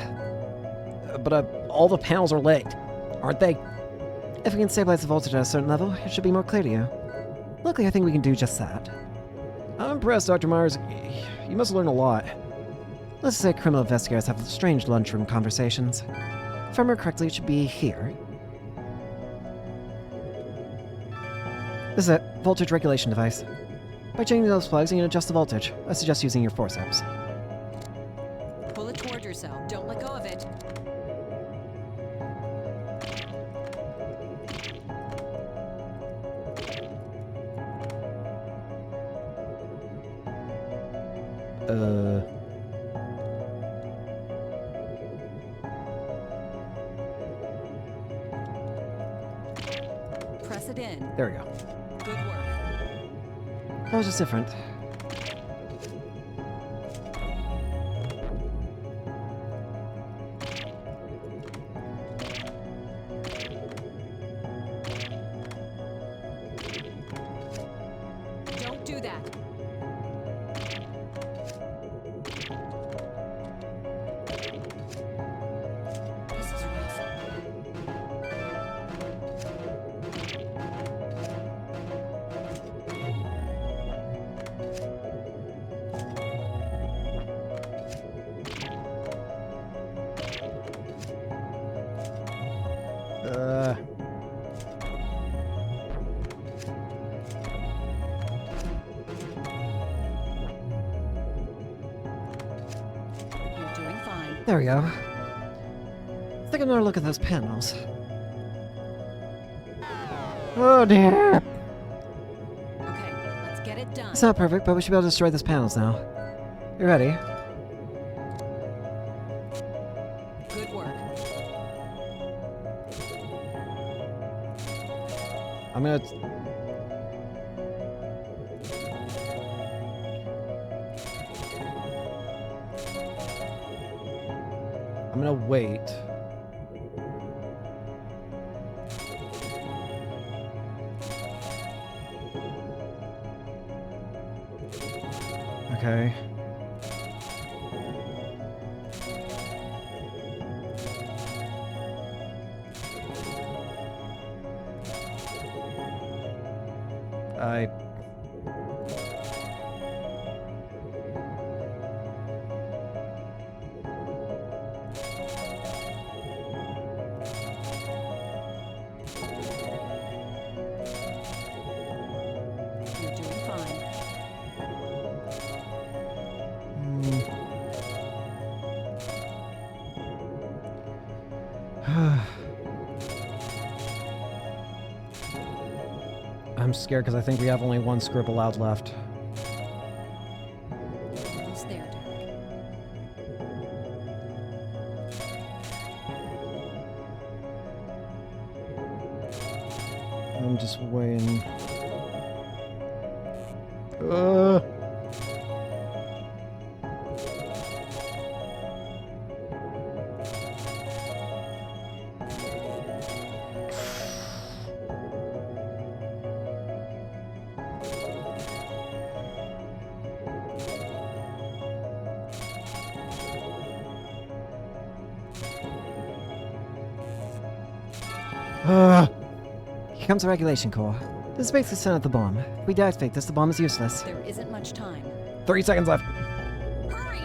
But all the panels are lit, aren't they? If we can stabilize the voltage at a certain level, it should be more clear to you. Luckily, I think we can do just that. I'm impressed, Dr. Myers. You must learn a lot. Let's say criminal investigators have strange lunchroom conversations. If I remember correctly, it should be here. This is it. Voltage regulation device. By changing those plugs, you can adjust the voltage. I suggest using your forceps. Pull it toward yourself. Don't let go of it. Press it in. There we go. Good work. That was just different. Don't do that. This is rough. You're doing fine. There we go. Take another look at those panels. Oh dear. Okay, let's get it done. It's not perfect, but we should be able to destroy those panels now. You ready? Good work. I'm gonna... I'm gonna wait. Okay. I... You're doing fine. I'm scared because I think we have only one script allowed left. Almost there, Derek. I'm just waiting. Here comes the regulation core. This is basically set up the bomb. If we deactivate this, the bomb is useless. There isn't much time. 30 seconds left. Hurry!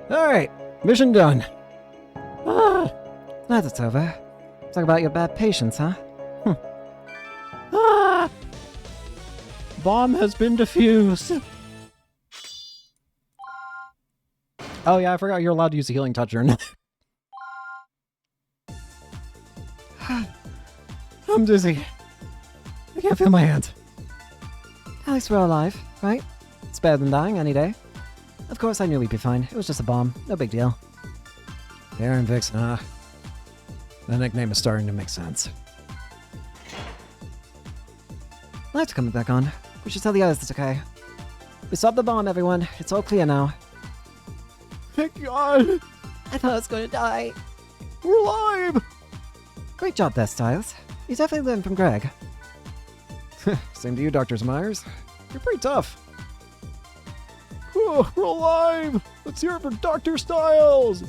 Alright, mission done. Glad it's over. Talk about your bad patience, huh? Bomb has been defused. Oh yeah, I forgot you're allowed to use a healing touch or not. I'm dizzy. I can't feel my hands. At least we're alive, right? It's better than dying any day. Of course, I knew we'd be fine. It was just a bomb. No big deal. Aaron Vix, the nickname is starting to make sense. Lights are coming back on. We should tell the others it's okay. We stopped the bomb, everyone. It's all clear now. Thank God! I thought I was going to die. We're alive! Great job there, Styles. You definitely learned from Greg. Same to you, Dr. Myers. You're pretty tough. Oh, we're alive! Let's hear it for Dr. Styles!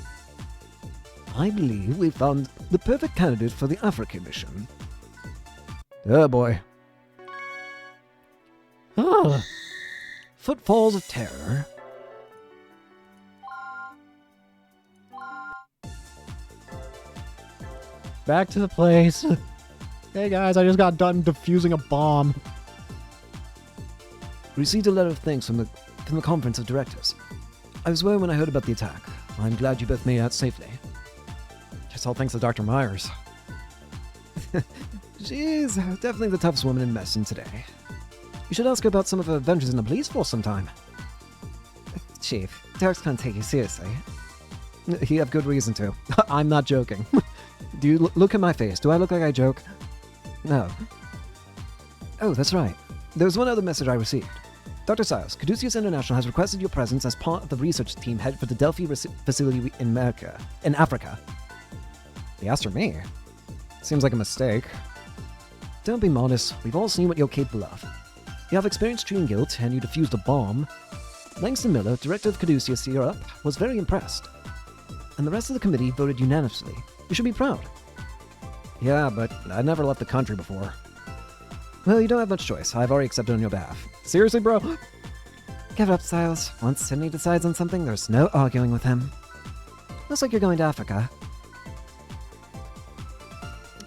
I believe we found the perfect candidate for the Africa mission. Oh boy. Footfalls of terror. Back to the place. Hey guys, I just got done defusing a bomb. Received a letter of thanks from the conference of directors. I was worried when I heard about the attack. I'm glad you both made it out safely. Just all thanks to Dr. Myers. She's definitely the toughest woman in medicine today. You should ask her about some of her adventures in the police force sometime. Chief, Derek's gonna take you seriously. You have good reason to. I'm not joking. Do you look at my face? Do I look like I joke? No. Oh, that's right. There was one other message I received. Dr. Styles, Caduceus International has requested your presence as part of the research team headed for the Delphi facility in Africa. They asked for me. Seems like a mistake. Don't be modest. We've all seen what you're capable of. You have experience treating guilt, and you defused a bomb. Langston Miller, director of Caduceus Europe, was very impressed. And the rest of the committee voted unanimously. You should be proud. Yeah, but I never left the country before. Well, you don't have much choice. I've already accepted on your behalf. Seriously, bro? Give it up, Styles. Once Sydney decides on something, there's no arguing with him. Looks like you're going to Africa.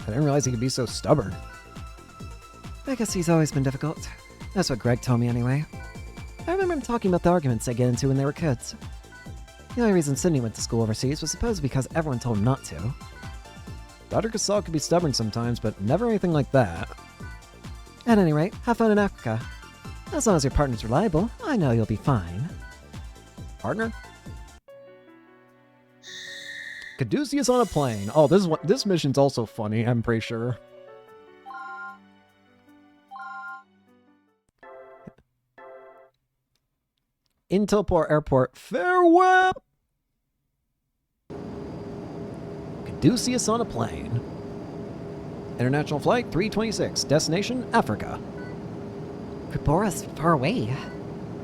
I didn't realize he could be so stubborn. I guess he's always been difficult. That's what Greg told me anyway. I remember him talking about the arguments they get into when they were kids. The only reason Sydney went to school overseas was supposed because everyone told him not to. Dr. Casal could be stubborn sometimes, but never anything like that. At any rate, have fun in Africa. As long as your partner's reliable, I know you'll be fine. Partner? Caduceus on a plane. Oh, this mission's also funny, I'm pretty sure. Intelport Airport, farewell! Caduceus on a plane. International Flight 326, destination Africa. Ribora's far away.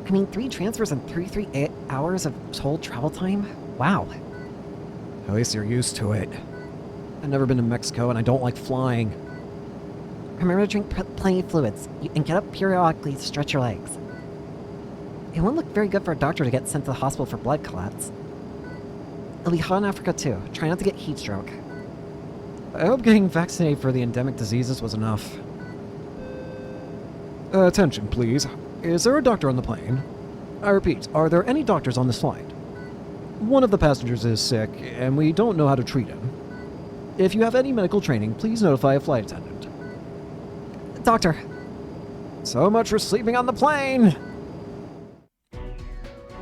I mean, 3 transfers and 33 hours of total travel time? Wow. At least you're used to it. I've never been to Mexico and I don't like flying. Remember to drink plenty of fluids and get up periodically to stretch your legs. It won't look very good for a doctor to get sent to the hospital for blood clots. It'll be hot in Africa too. Try not to get heat stroke. I hope getting vaccinated for the endemic diseases was enough. Attention, please. Is there a doctor on the plane? I repeat, are there any doctors on this flight? One of the passengers is sick, and we don't know how to treat him. If you have any medical training, please notify a flight attendant. Doctor! So much for sleeping on the plane!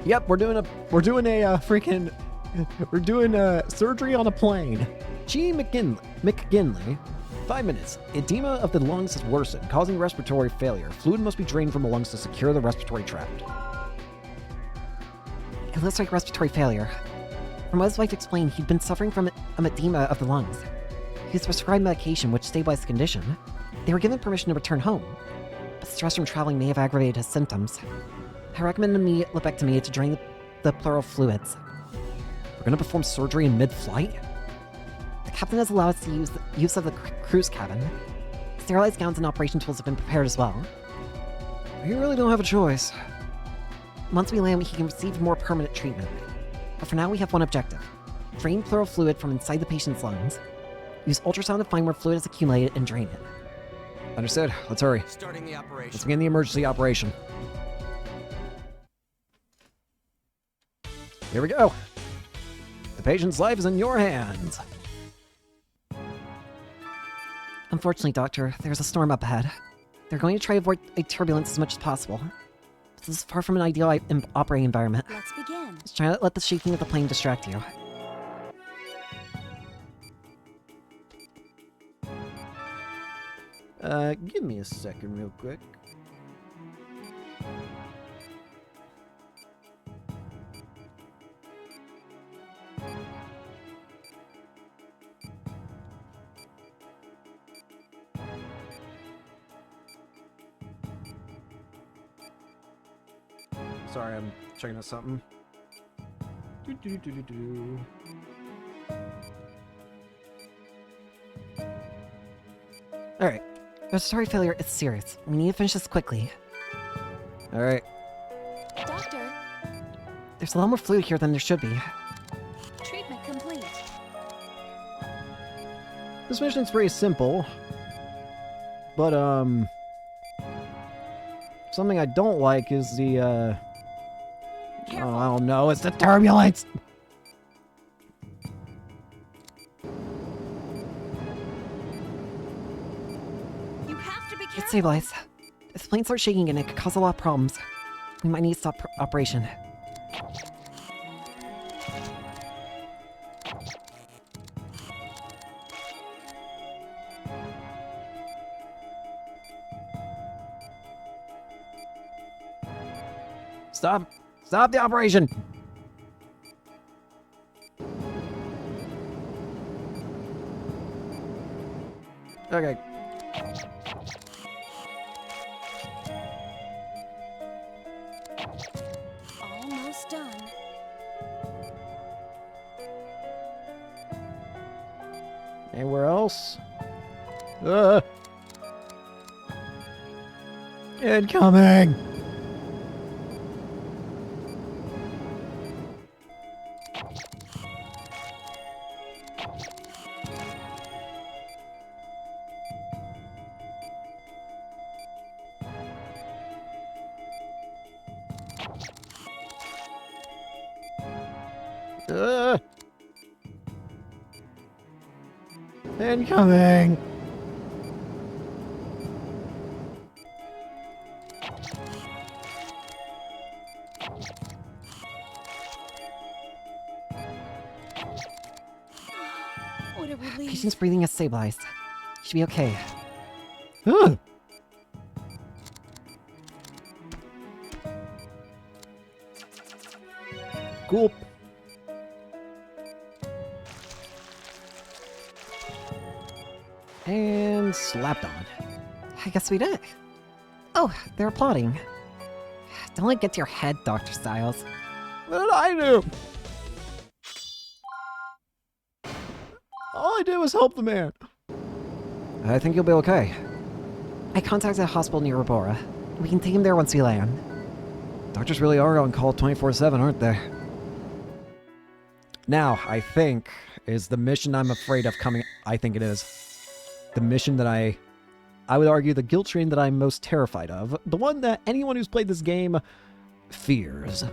Yep, we're doing surgery on a plane. G. McGinley. 5 minutes. Edema of the lungs has worsened, causing respiratory failure. Fluid must be drained from the lungs to secure the respiratory tract. It looks like respiratory failure. From what his wife explained, he'd been suffering from edema of the lungs. He was prescribed medication which stabilized the condition. They were given permission to return home, but stress from traveling may have aggravated his symptoms. I recommend immediate lobectomy to drain the pleural fluids. We're gonna perform surgery in mid-flight? The captain has allowed us to use the use of the cruise cabin. Sterilized gowns and operation tools have been prepared as well. You really don't have a choice. Once we land, he can receive more permanent treatment. But for now, we have one objective. Drain pleural fluid from inside the patient's lungs. Use ultrasound to find where fluid is accumulated and drain it. Understood. Let's hurry. Starting the operation. Let's begin the emergency operation. Here we go. The patient's life is in your hands. Unfortunately, Doctor, there's a storm up ahead. They're going to try to avoid turbulence as much as possible. This is far from an ideal operating environment. Let's begin. Just try not to let the shaking of the plane distract you. Give me a second real quick. Sorry, I'm checking out something. Alright. Respiratory failure is serious. We need to finish this quickly. Alright. Doctor, There's a lot more fluid here than there should be. treatment complete. This mission's pretty simple. But, something I don't like is the, oh, I don't know, it's the turbulence! You have to be It's careful. stabilized. If the plane starts shaking again, it could cause a lot of problems. We might need to stop operation. Stop! Stop the operation! Okay. Almost done. Anywhere else? Incoming! Incoming! What a relief. Patient's breathing is stabilized. Should be okay. Ugh. Cool. And slapped on. I guess we did. Oh, they're applauding. Don't let it get to your head, Dr. Styles. What did I do? All I did was help the man. I think you'll be okay. I contacted a hospital near Robora. We can take him there once we land. Doctors really are on call 24/7, aren't they? Now, I think, is the mission I'm afraid of coming... I think it is. The mission that I would argue the guilt train that I'm most terrified of. The one that anyone who's played this game fears.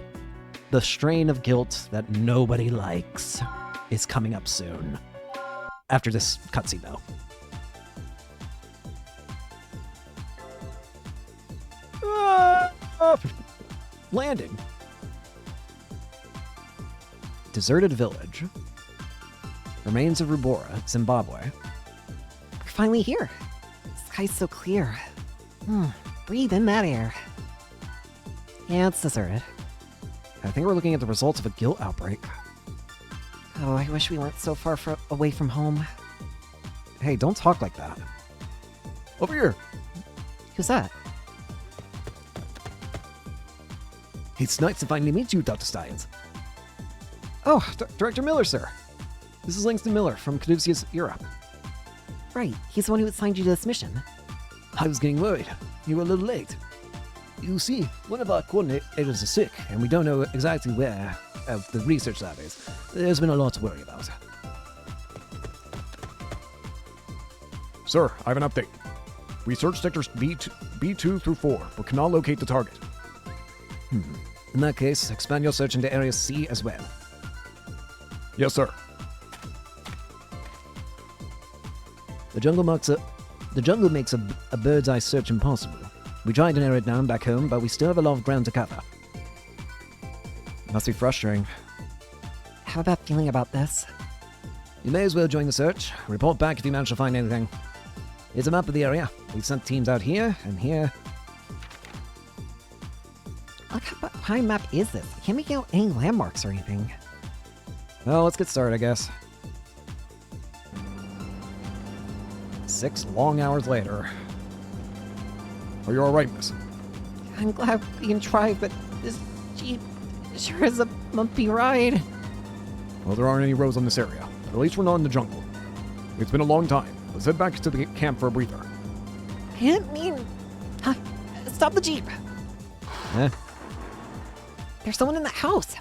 The strain of guilt that nobody likes is coming up soon. After this cutscene, though. Landing. Deserted village. Remains of Rubora, Zimbabwe. We're finally here. The sky's so clear. Breathe in that air. Yeah, it's deserted. I think we're looking at the results of a guilt outbreak. Oh, I wish we weren't so far away from home. Hey, don't talk like that. Over here. Who's that? It's nice to finally meet you, Dr. Styles. Oh, Director Miller, sir. This is Langston Miller from Caduceus Europe. Right, he's the one who assigned you to this mission. I was getting worried. You were a little late. You see, one of our coordinators is sick, and we don't know exactly where the research lab is. There's been a lot to worry about. Sir, I have an update. We searched sectors B2 through 4, but cannot locate the target. In that case, expand your search into Area C as well. Yes, sir. The jungle makes a bird's eye search impossible. We tried to narrow it down back home, but we still have a lot of ground to cover. Must be frustrating. How about feeling about this? You may as well join the search. Report back if you manage to find anything. Here's a map of the area. We've sent teams out here and here. What kind of map is this? I can't make out any landmarks or anything. Well, let's get started, I guess. 6 long hours later. Are you alright, miss? I'm glad we can try, but this Jeep sure is a bumpy ride. Well, there aren't any roads on this area. At least we're not in the jungle. It's been a long time. Let's head back to the camp for a breather. I didn't mean... Stop the Jeep! Eh? There's someone in the house!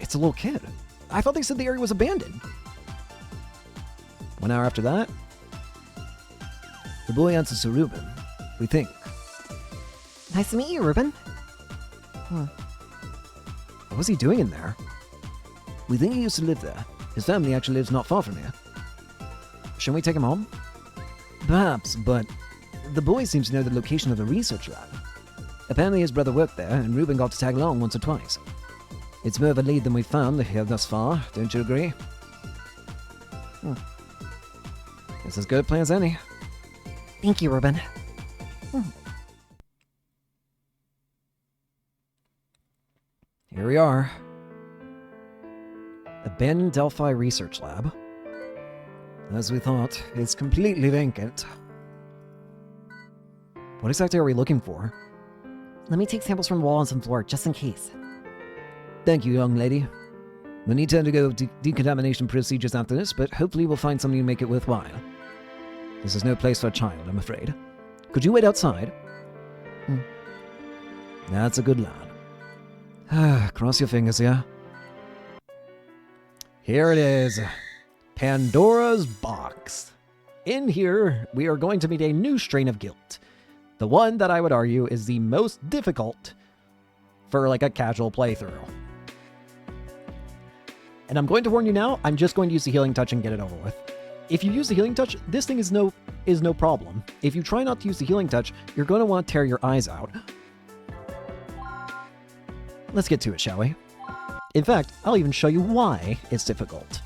It's a little kid. I thought they said the area was abandoned. 1 hour after that, the boy answers to Ruben. We think. Nice to meet you, Ruben. What was he doing in there? We think he used to live there. His family actually lives not far from here. Shouldn't we take him home? Perhaps, but the boy seems to know the location of the research lab. Apparently his brother worked there, and Ruben got to tag along once or twice. It's more of a lead than we've found here thus far, don't you agree? It's as good a plan as any. Thank you, Ruben. Here we are. Abandoned Delphi Research Lab. As we thought, it's completely vacant. What exactly are we looking for? Let me take samples from walls and floor, just in case. Thank you, young lady. We'll need to undergo decontamination procedures after this, but hopefully we'll find something to make it worthwhile. This is no place for a child, I'm afraid. Could you wait outside? That's a good lad. Cross your fingers, yeah? Here it is. Pandora's Box. In here, we are going to meet a new strain of guilt. The one that I would argue is the most difficult for like a casual playthrough. And I'm going to warn you now, I'm just going to use the healing touch and get it over with. If you use the healing touch, this thing is no problem. If you try not to use the healing touch, you're going to want to tear your eyes out. Let's get to it, shall we? In fact, I'll even show you why it's difficult.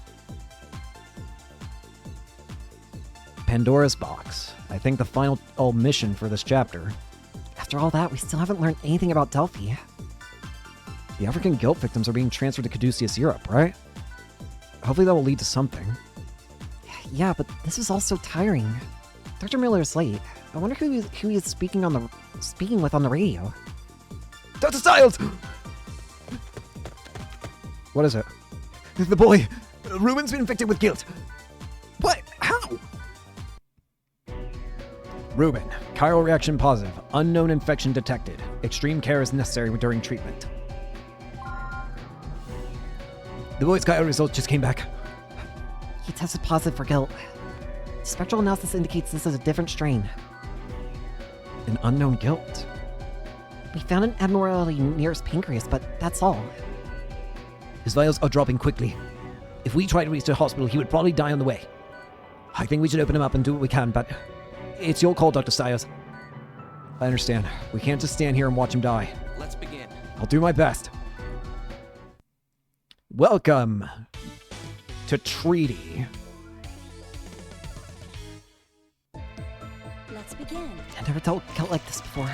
Pandora's Box. I think the final mission for this chapter. After all that, we still haven't learned anything about Delphi. The African guilt victims are being transferred to Caduceus, Europe, right? Hopefully that will lead to something. Yeah, but this is all so tiring. Dr. Miller is late. I wonder who he is speaking with on the radio. Dr. Styles! What is it? The boy, Ruben's been infected with guilt. What? How? Ruben, chiral reaction positive. Unknown infection detected. Extreme care is necessary during treatment. The boy's chiral results just came back. He tested positive for guilt. Spectral analysis indicates this is a different strain. An unknown guilt. We found an abnormality near his pancreas, but that's all. His vitals are dropping quickly. If we try to reach the hospital, he would probably die on the way. I think we should open him up and do what we can, but it's your call, Dr. Stiles. I understand. We can't just stand here and watch him die. Let's begin. I'll do my best. Welcome to Treaty. Let's begin. I never dealt with guilt like this before,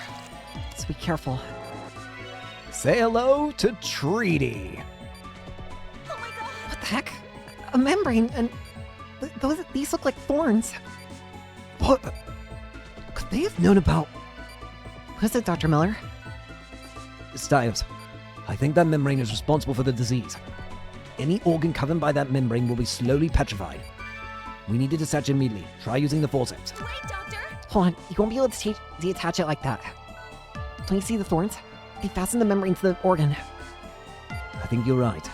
so be careful. Say hello to Treaty. What the heck? A membrane, and these look like thorns. What? Could they have known about? What is it, Dr. Miller? Stiles, I think that membrane is responsible for the disease. Any organ covered by that membrane will be slowly petrified. We need to detach it immediately. Try using the forceps. Wait, Doctor! Hold on, you won't be able to detach it like that. Don't you see the thorns? They fasten the membrane to the organ. I think you're right.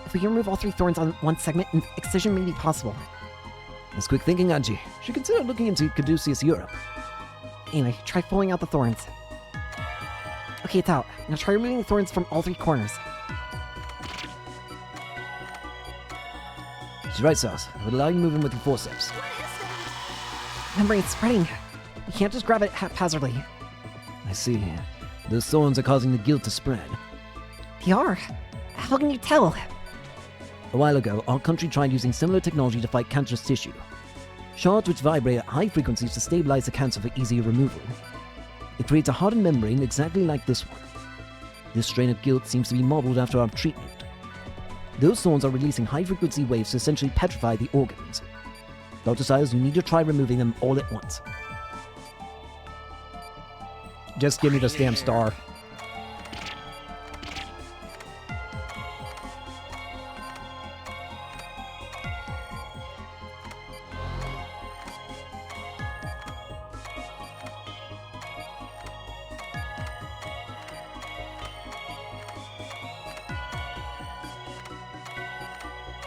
If we remove all 3 thorns on one segment, an excision may be possible. That's quick thinking, Angie. Should consider looking into Caduceus, Europe. Anyway, try pulling out the thorns. Okay, it's out. Now try removing the thorns from all 3 corners. She's right, Stiles. I would allow you to move in with your forceps. Membrane's spreading. We can't just grab it haphazardly. I see. Those thorns are causing the guilt to spread. They are. How can you tell? A while ago, our country tried using similar technology to fight cancerous tissue. Shards which vibrate at high frequencies to stabilize the cancer for easier removal. It creates a hardened membrane exactly like this one. This strain of guilt seems to be modeled after our treatment. Those thorns are releasing high-frequency waves to essentially petrify the organs. Dr. Stiles, you need to try removing them all at once. Just give me this damn star.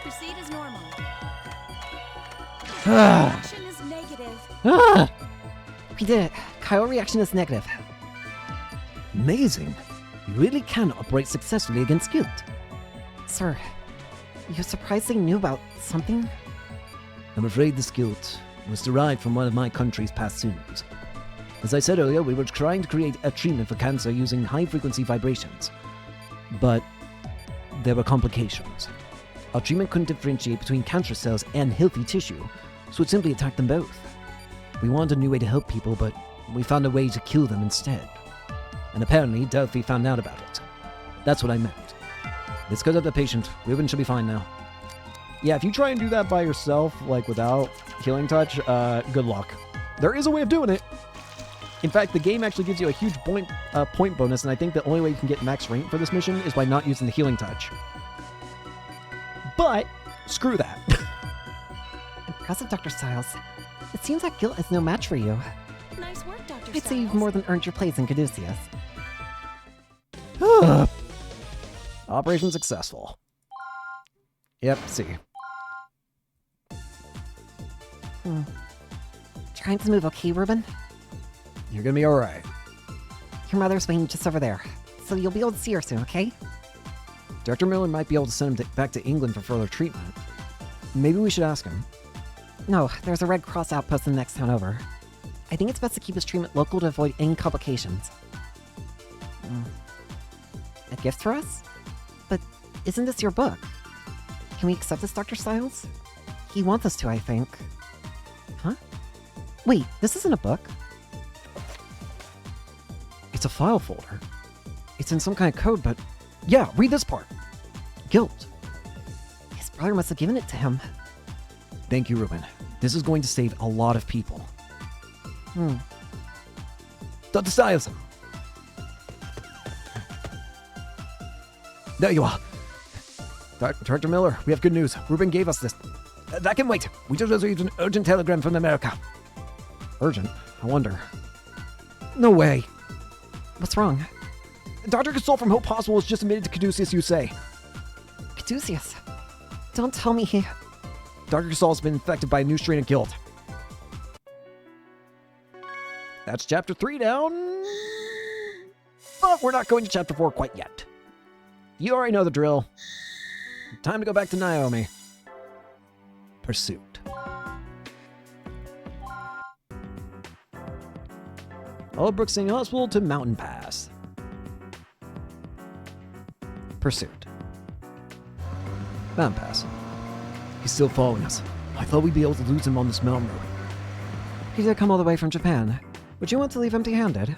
Proceed as normal. Ah! Reaction is negative. Ah! We did it. Chiral reaction is negative. Amazing. You really can operate successfully against guilt. Sir, you're surprised they knew about something? I'm afraid this guilt was derived from one of my country's past sins. As I said earlier, we were trying to create a treatment for cancer using high-frequency vibrations. But there were complications. Our treatment couldn't differentiate between cancerous cells and healthy tissue, so it simply attacked them both. We wanted a new way to help people, but we found a way to kill them instead. And apparently, Delphi found out about it. That's what I meant. Let's go to the patient. Ruben should be fine now. Yeah, if you try and do that by yourself, like without healing touch, good luck. There is a way of doing it. In fact, the game actually gives you a huge point bonus, and I think the only way you can get max rank for this mission is by not using the healing touch. But, screw that. Impressive, Dr. Stiles. It seems like guilt is no match for you. Nice work, Dr. I'd say you've more than earned your place in Caduceus. Operation successful. Yep, see. Trying to move okay, Ruben? You're gonna be alright. Your mother's waiting just over there, so you'll be able to see her soon, okay? Dr. Miller might be able to send him back to England for further treatment. Maybe we should ask him. No, there's a Red Cross outpost in the next town over. I think it's best to keep his treatment local to avoid any complications. A gift for us? But isn't this your book? Can we accept this, Dr. Styles? He wants us to, I think. Huh? Wait, this isn't a book. It's a file folder. It's in some kind of code, but... Yeah, read this part. Guilt. His brother must have given it to him. Thank you, Ruben. This is going to save a lot of people. Dr. Styles! There you are. Dr. Miller, we have good news. Ruben gave us this. That can wait. We just received an urgent telegram from America. Urgent? I wonder. No way. What's wrong? Dr. Gasol from Hope Hospital was just admitted to Caduceus, you say. Caduceus? Don't tell me he... Dr. Gasol has been infected by a new strain of guilt. That's chapter 3 down. But we're not going to chapter 4 quite yet. You already know the drill. Time to go back to Naomi. Pursuit. Allbrook Singh Hospital to Mountain Pass. Pursuit. Mountain Pass. He's still following us. I thought we'd be able to lose him on this mountain road. He did come all the way from Japan. Would you want to leave empty-handed?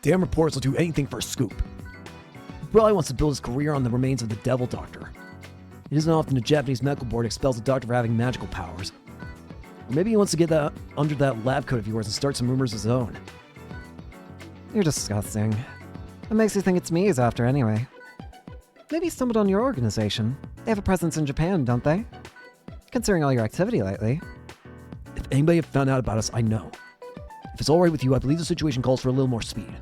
Damn reporters will do anything for a scoop. He probably wants to build his career on the remains of the Devil Doctor. It isn't often the Japanese medical board expels a doctor for having magical powers. Or maybe he wants to get that under that lab coat of yours and start some rumors of his own. You're disgusting. What makes you think it's me he's after anyway? Maybe he stumbled on your organization. They have a presence in Japan, don't they? Considering all your activity lately. If anybody had found out about us, I know. If it's alright with you, I believe the situation calls for a little more speed.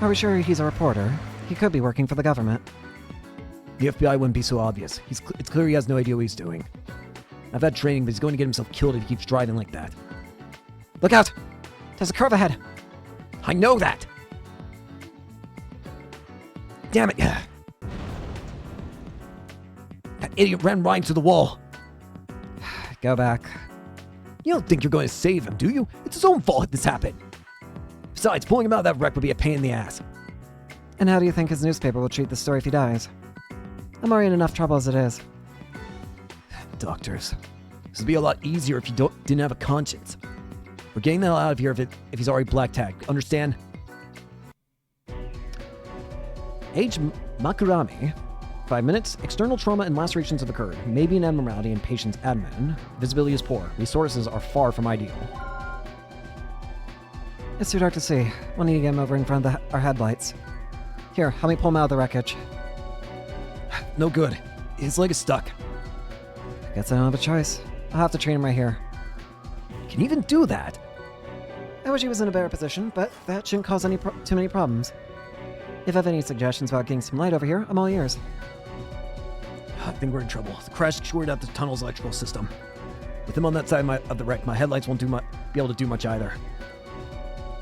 Are we sure he's a reporter? He could be working for the government. The FBI wouldn't be so obvious. It's clear he has no idea what he's doing. I've had training, but he's going to get himself killed if he keeps driving like that. Look out! There's a curve ahead! I know that! Damn it! That idiot ran right into the wall. Go back. You don't think you're going to save him, do you? It's his own fault if this happened. Besides, pulling him out of that wreck would be a pain in the ass. And how do you think his newspaper will treat the story if he dies? I'm already in enough trouble as it is. Doctors. This would be a lot easier if you didn't have a conscience. We're getting the hell out of here if he's already black tagged. Understand? Age Makurami. 5 minutes. External trauma and lacerations have occurred. Maybe an abnormality in patient's admin. Visibility is poor. Resources are far from ideal. It's too dark to see. We'll need to get him over in front of our headlights. Here, help me pull him out of the wreckage. No good. His leg is stuck. Guess I don't have a choice. I'll have to train him right here. Can you even do that? I wish he was in a better position, but that shouldn't cause too many problems. If I have any suggestions about getting some light over here, I'm all ears. I think we're in trouble. The crash shorted out the tunnel's electrical system. With him on that side of the wreck, my headlights won't be able to do much either.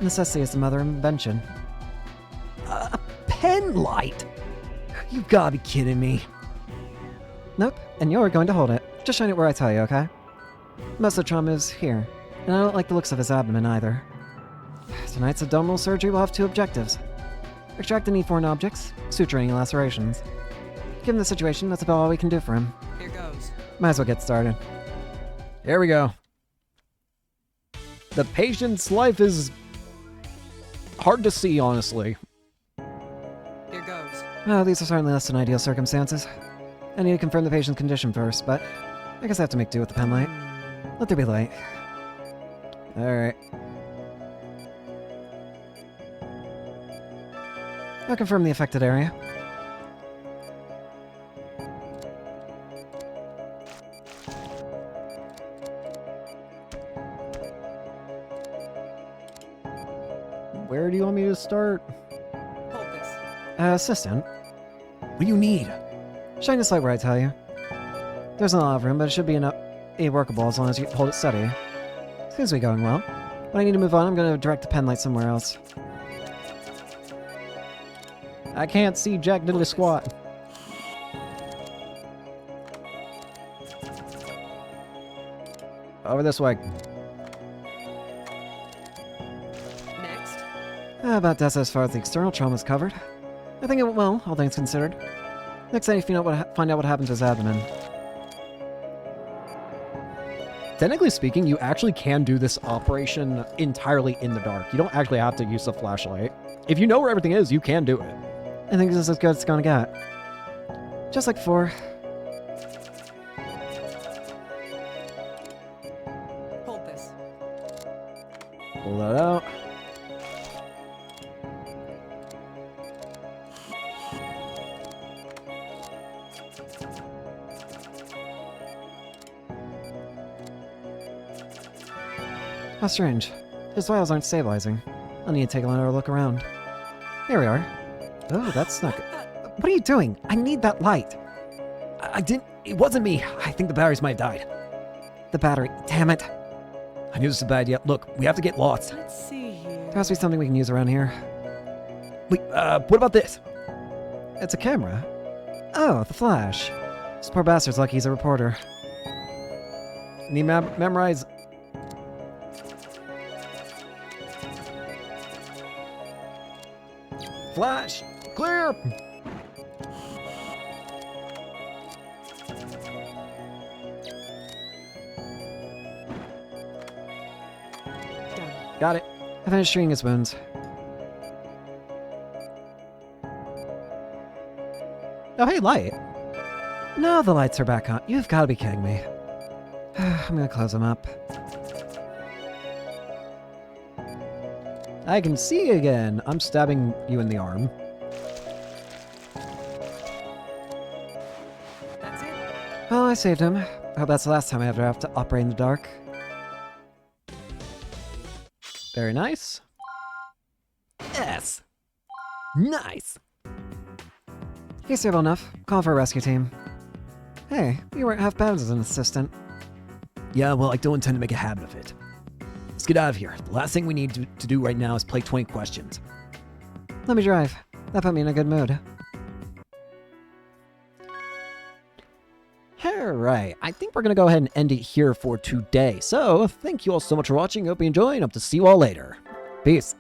Necessity is the mother of invention. A pen light? You've gotta be kidding me. Nope, and you're going to hold it. Just shine it where I tell you, okay? Most of the trauma is here, and I don't like the looks of his abdomen either. Tonight's abdominal surgery will have 2 objectives. Extract any foreign objects, suture any lacerations. Given the situation, that's about all we can do for him. Here goes. Might as well get started. Here we go. The patient's life is hard to see, honestly. Here goes. Well, these are certainly less than ideal circumstances. I need to confirm the patient's condition first, but I guess I have to make do with the pen light. Let there be light. Alright. I'll confirm the affected area. Where do you want me to start? Focus. Assistant, What do you need? shine this light where I tell you. There's not a lot of room, but it should be enough workable as long as you hold it steady. Seems to be going well. When I need to move on, I'm going to direct the pen light somewhere else. I can't see Jack diddly squat. Over this way. Next. About that's as far as the external trauma's covered. I think it went well, all things considered. Next time you find out what happened to his abdomen. Technically speaking, you actually can do this operation entirely in the dark. You don't actually have to use a flashlight. If you know where everything is, you can do it. I think this is as good as it's gonna get. Just like before. Hold this. Pull that out. How strange. His vials aren't stabilizing. I'll need to take another look around. Here we are. Oh, that's not good. What are you doing? I need that light. I didn't... It wasn't me. I think the batteries might have died. The battery. Damn it. I knew this was a bad idea. Look, we have to get lost. Let's see here. There has to be something we can use around here. Wait, what about this? It's a camera. Oh, the flash. This poor bastard's lucky he's a reporter. Need memorize... Flash! Clear! Done. Got it. I finished treating his wounds. Oh, hey, light. No, the lights are back on. You've got to be kidding me. I'm gonna close them up. I can see again. I'm stabbing you in the arm. That's it. Well, I saved him. I hope that's the last time I ever have to operate in the dark. Very nice. Yes! Nice! He's stable enough. Call for a rescue team. Hey, you weren't half bad as an assistant. Yeah, well, I don't intend to make a habit of it. Let's get out of here. The last thing we need to do right now is play 20 questions. Let me drive. That put me in a good mood. Alright, I think we're going to go ahead and end it here for today. So, thank you all so much for watching. Hope you enjoyed, and hope to see you all later. Peace.